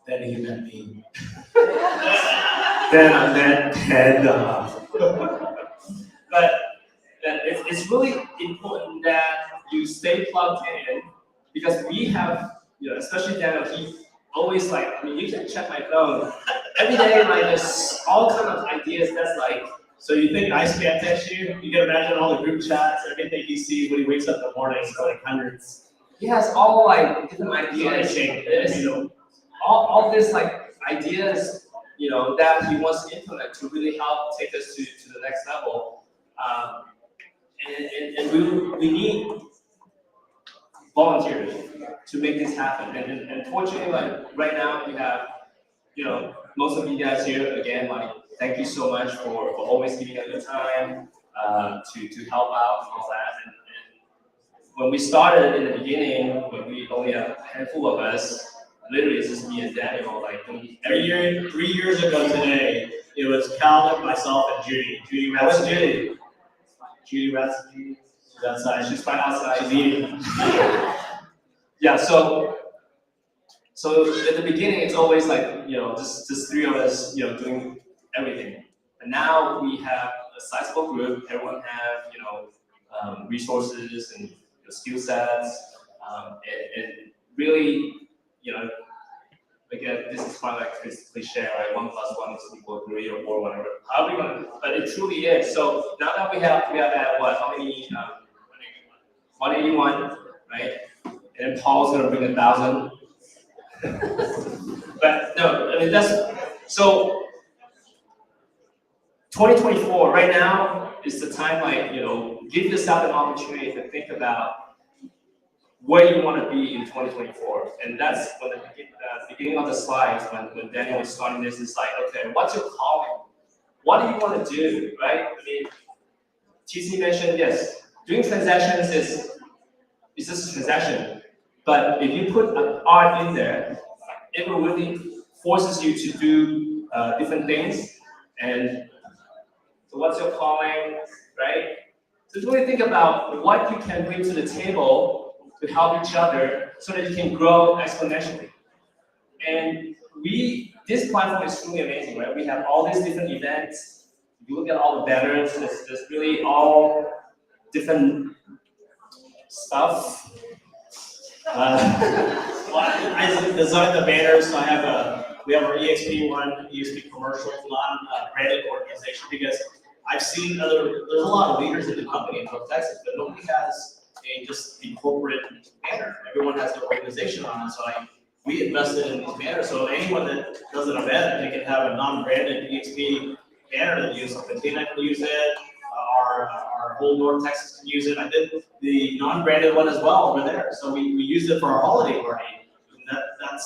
Then he met me. Then I met Panda. But it's really important that you stay plugged in, because we have, especially Daniel, he always you can check my phone. Every day, there's all kind of ideas that's like. So you think Ice can't text you? You can imagine all the group chats, everything he sees when he wakes up in the morning, it's like hundreds. He has all different ideas. All this ideas, that he wants to implement to really help take us to the next level. And we need volunteers to make this happen. And fortunately, right now we have, most of you guys here again. Thank you so much for always giving us your time to help out and all that. And when we started in the beginning, when we only have a handful of us, literally it's just me and Daniel. Every year, 3 years ago today, it was Calvin, myself, and Judy. Judy Ratz. Judy Ratz. She's outside. She's right outside. She's eating. Yeah. So at the beginning, it's always just three of us, doing everything. And now we have a sizable group. Everyone have resources and skill sets, and really, again, this is probably this cliche, right? 1 + 1 = 3 or 4, whatever. However you want, but it truly is. So now that we have at what? How many? 181, right? And then Paul's gonna bring 1,000. But no, I mean that's so. 2024 right now is the time, give yourself an opportunity to think about where you want to be in 2024, and that's when the beginning of the slides, when Daniel was starting this, is like, okay, what's your calling? What do you want to do, right? I mean, TC mentioned, yes, doing transactions is just a transaction, but if you put an art in there, it will really forces you to do different things. And so what's your calling, right? So really think about what you can bring to the table to help each other so that you can grow exponentially. And this platform is truly amazing, right? We have all these different events. If you look at all the banners, there's really all different stuff. I designed the banners, so we have our EXP one, EXP commercial, non-branded organization, because I've seen there's a lot of leaders in the company in North Texas, but nobody has just a corporate banner. Everyone has their organization on it, so we invested in these banners, so anyone that does an event, they can have a non-branded EXP banner to use. So Patina can use it, our whole North Texas can use it. I did the non-branded one as well over there, so we used it for our holiday party. And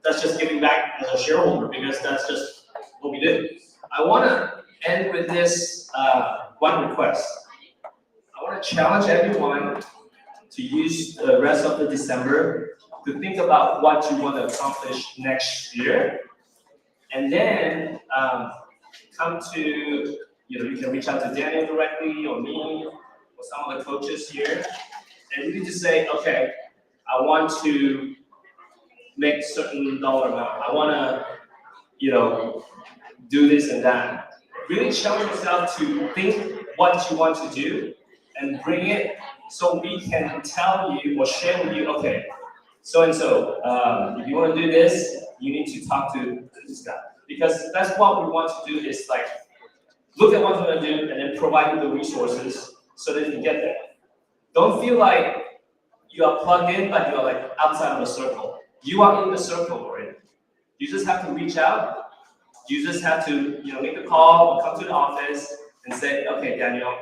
that's just giving back as a shareholder, because that's just what we do. I want to end with this one request. I want to challenge everyone to use the rest of the December to think about what you want to accomplish next year, and then come to, you can reach out to Daniel directly or me or some of the coaches here, and really just say, okay, I want to make a certain dollar amount. I want to, do this and that. Really challenge yourself to think what you want to do and bring it so we can tell you or share with you, okay, so and so, if you want to do this, you need to talk to this guy. Because that's what we want to do, is look at what we're going to do and then provide you the resources so that you can get there. Don't feel like you are plugged in, but you are like outside of the circle. You are in the circle already. You just have to reach out. You just have to, make a call or come to the office and say, okay, Daniel,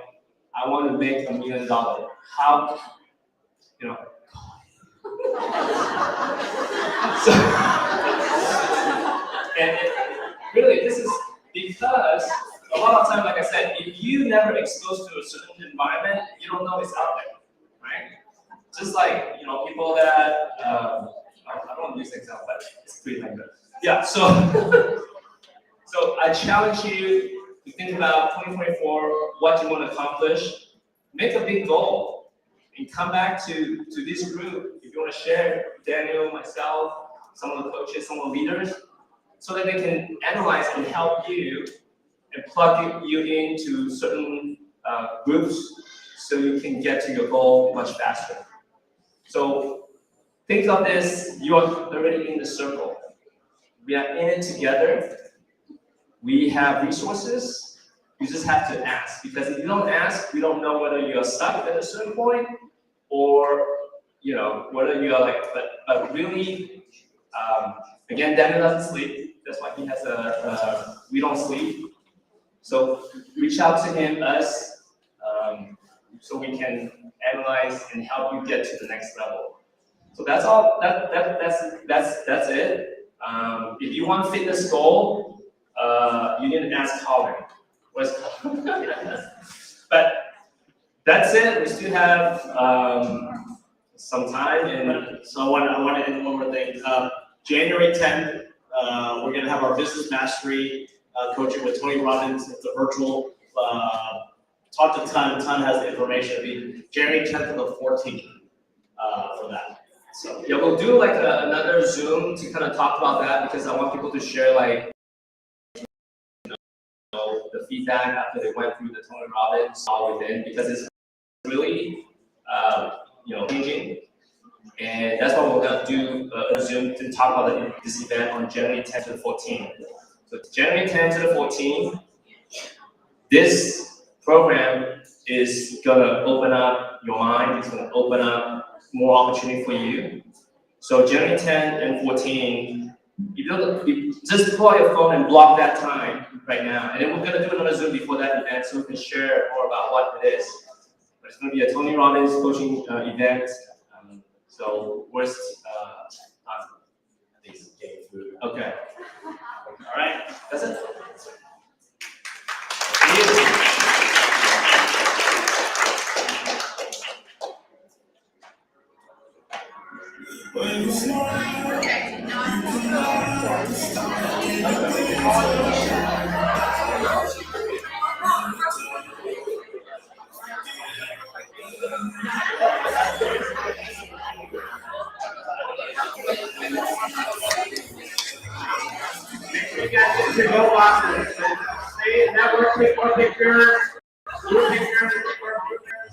I want to make $1 million. How, so, and really, this is because a lot of times, like I said, if you never exposed to a certain environment, you don't know it's out there, right? Just like, people that, I don't want to use the example, but it's pretty like that. Yeah, so, so I challenge you to think about 2024, what you want to accomplish. Make a big goal and come back to this group if you want to share, Daniel, myself, some of the coaches, some of the leaders, so that they can analyze and help you and plug you into certain groups so you can get to your goal much faster. So think of this, you are already in the circle. We are in it together. We have resources. You just have to ask, because if you don't ask, we don't know whether you are stuck at a certain point or whether you are like, but really, again, Daniel doesn't sleep. That's why he has we don't sleep. So reach out to him, us, so we can analyze and help you get to the next level. So that's all. That's it. If you want fitness goal, you need to ask Colin. But that's it. We still have some time, and So I want to add one more thing. January 10th, we're going to have our business mastery coaching with Tony Robbins. It's a virtual talk to Ton. Ton has the information. It'll be January 10th to the 14th for that. So yeah, we'll do like another Zoom to kind of talk about that, because I want people to share like the feedback after they went through the Tony Robbins all within, because it's really changing. And that's why we're going to do a Zoom to talk about this event on January 10th to the 14th. So January 10th to the 14th, this program is going to open up your mind. It's going to open up more opportunity for you. So January 10th and 14th, you just pull out your phone and block that time right now. And then we're going to do another Zoom before that event so we can share more about what it is. But it's going to be a Tony Robbins coaching event. So where's okay. All right, that's it. you guys get your go boxes. Stay in network, take more pictures. Group pictures, take more pictures.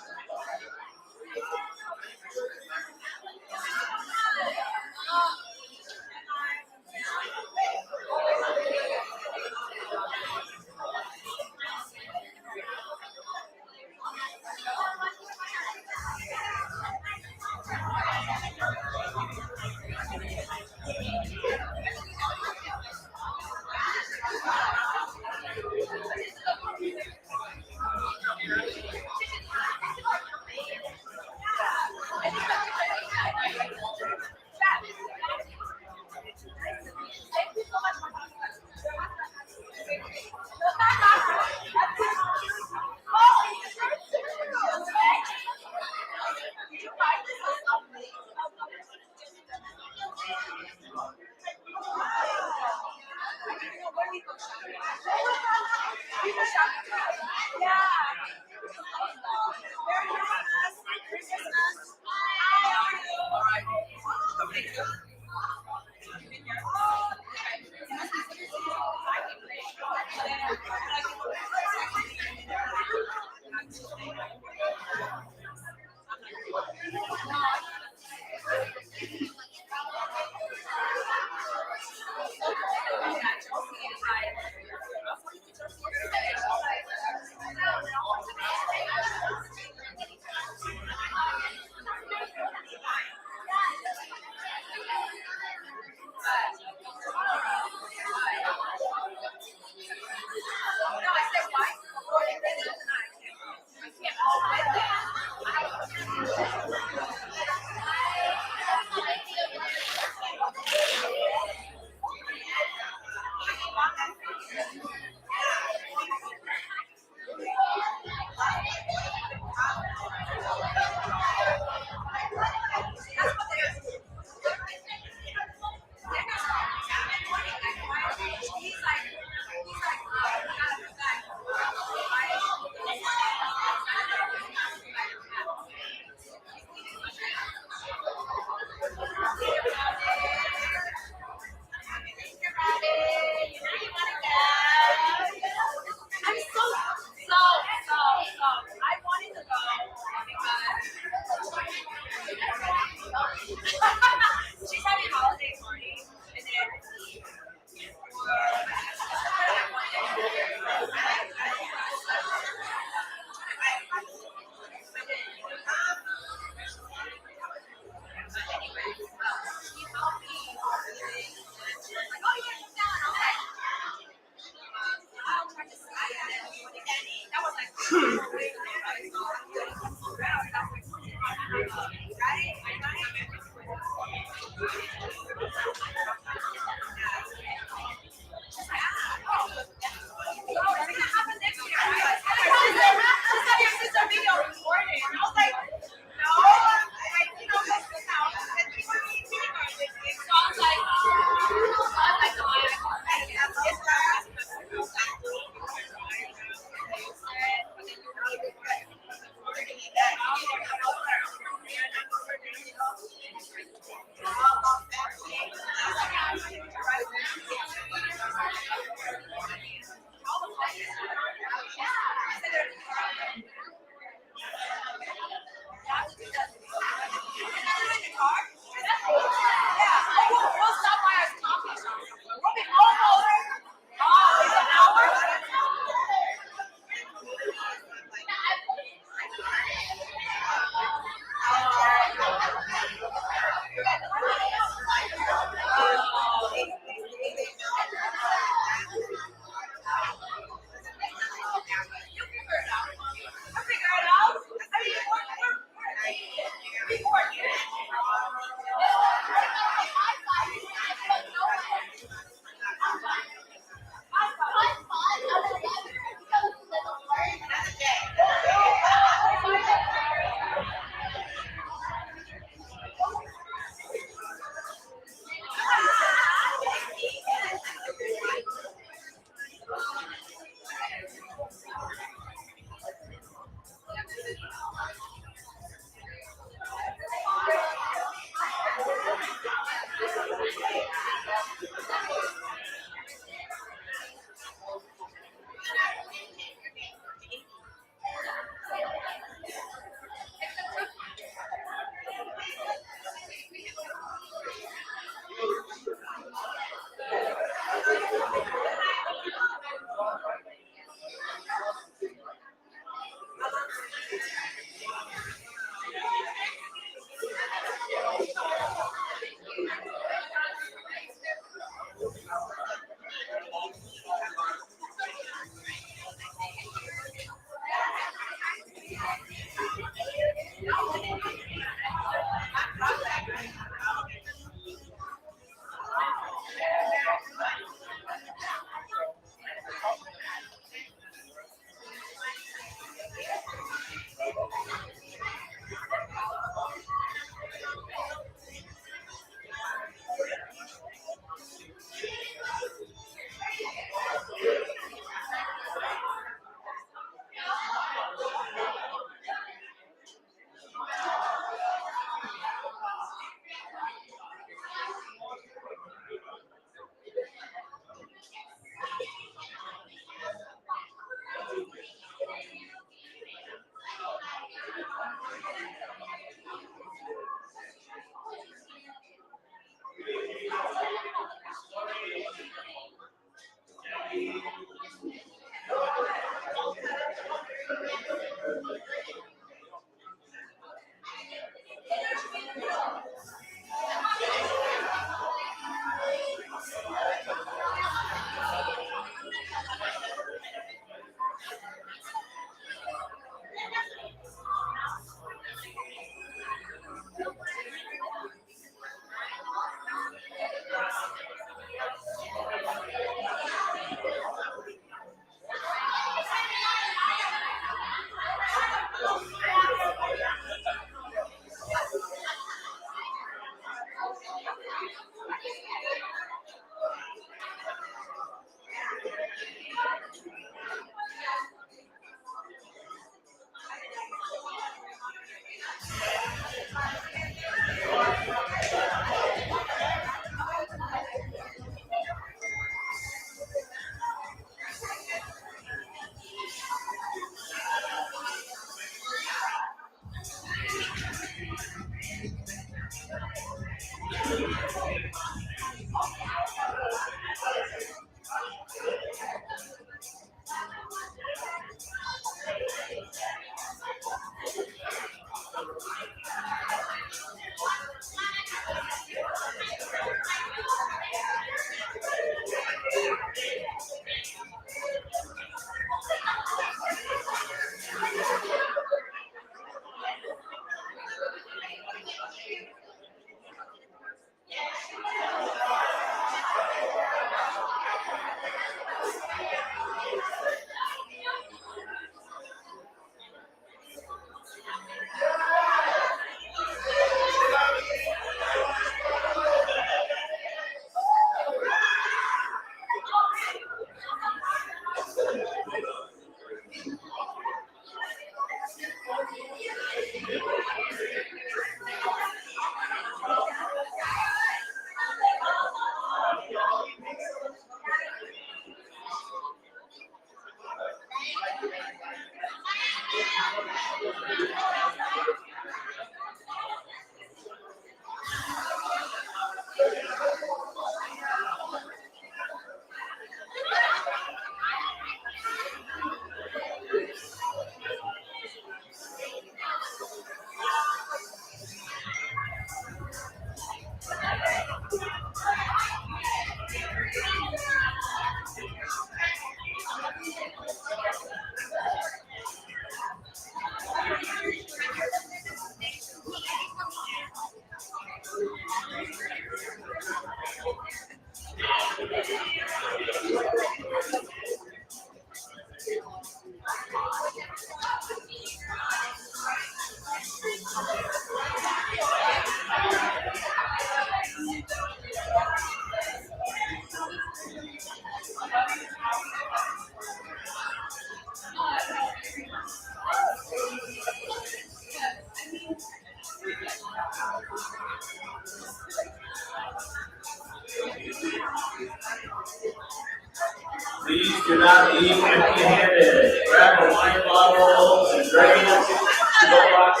Do not leave empty-handed. Grab a wine bottle and drain it to the box.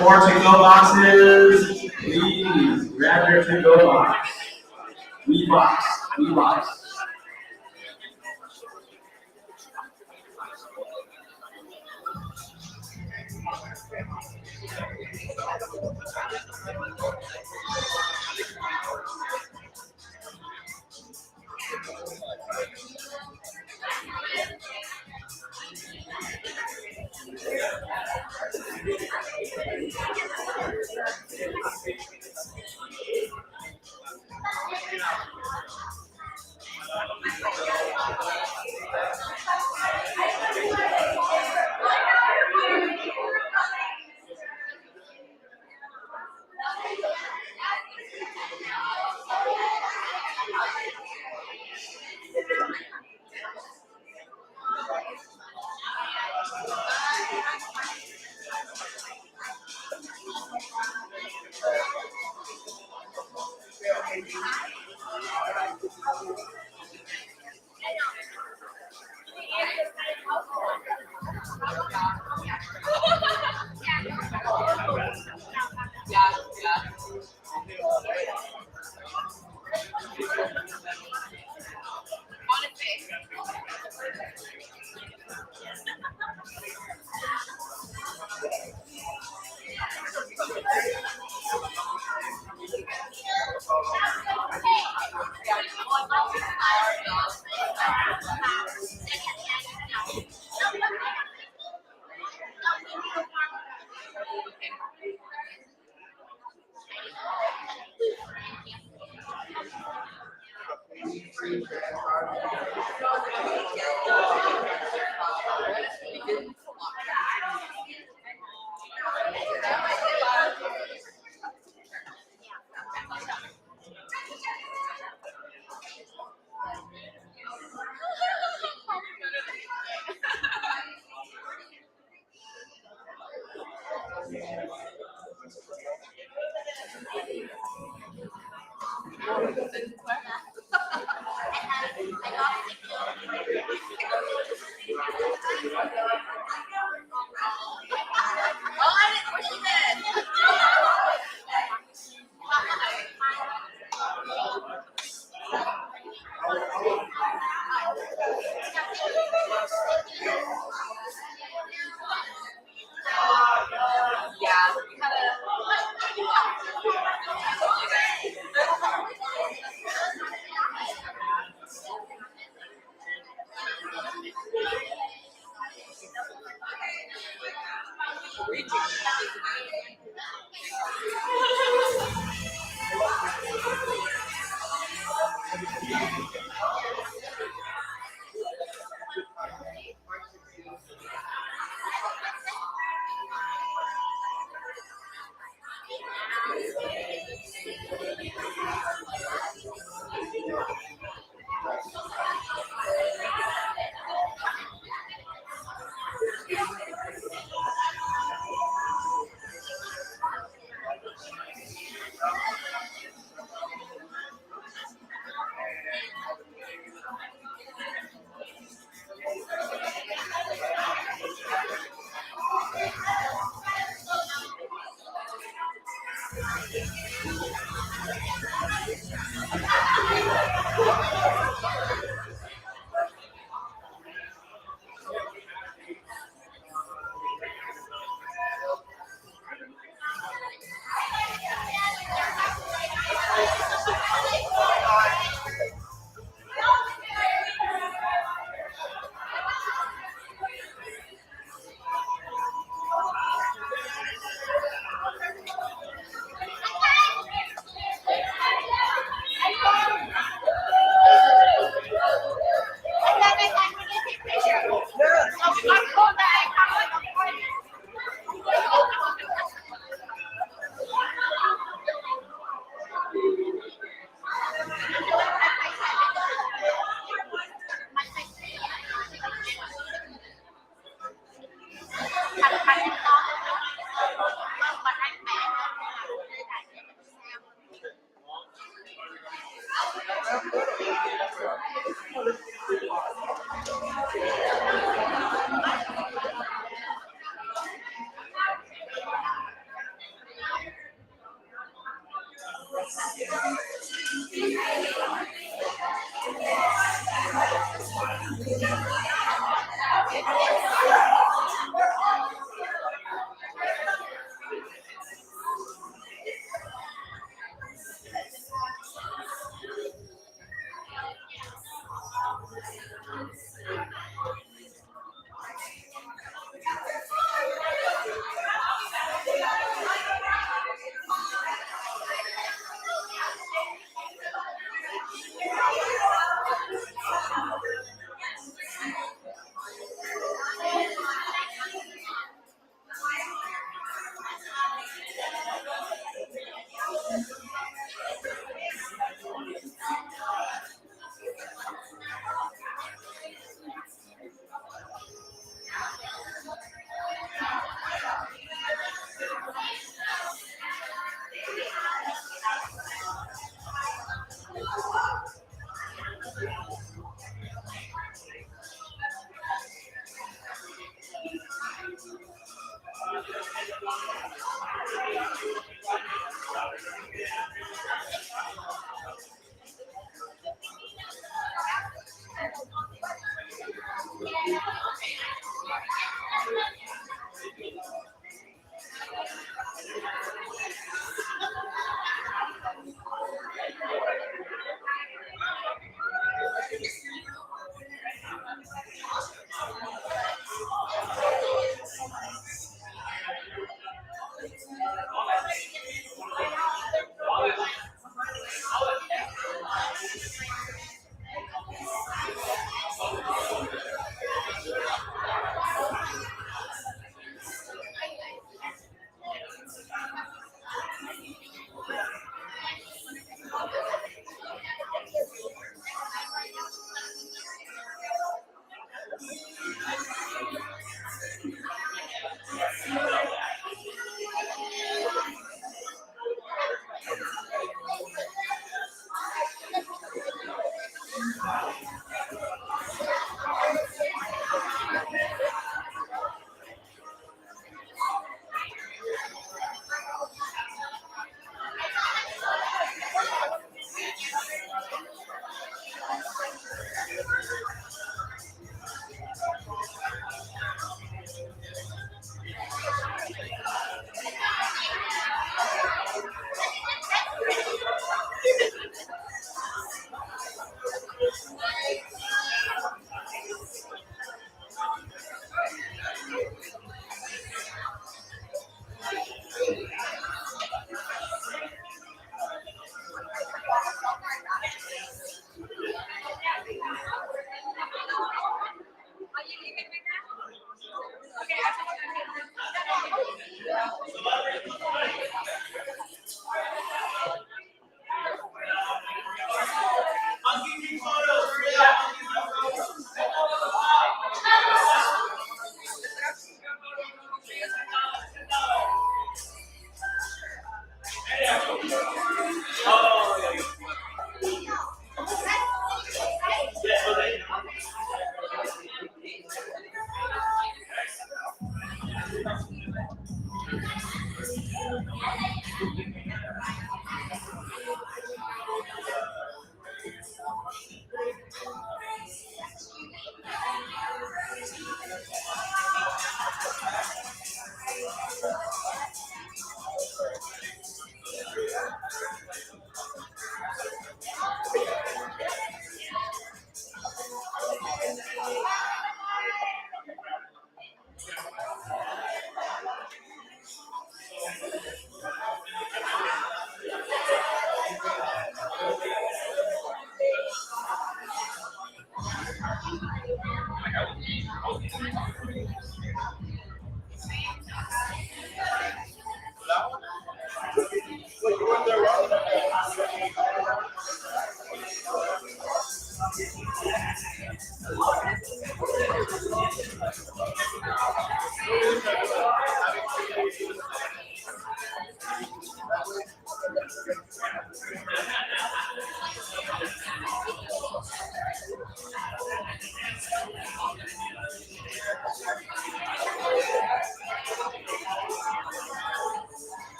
More to-go boxes, please grab your to-go box. We box, we box.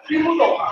听不懂啊。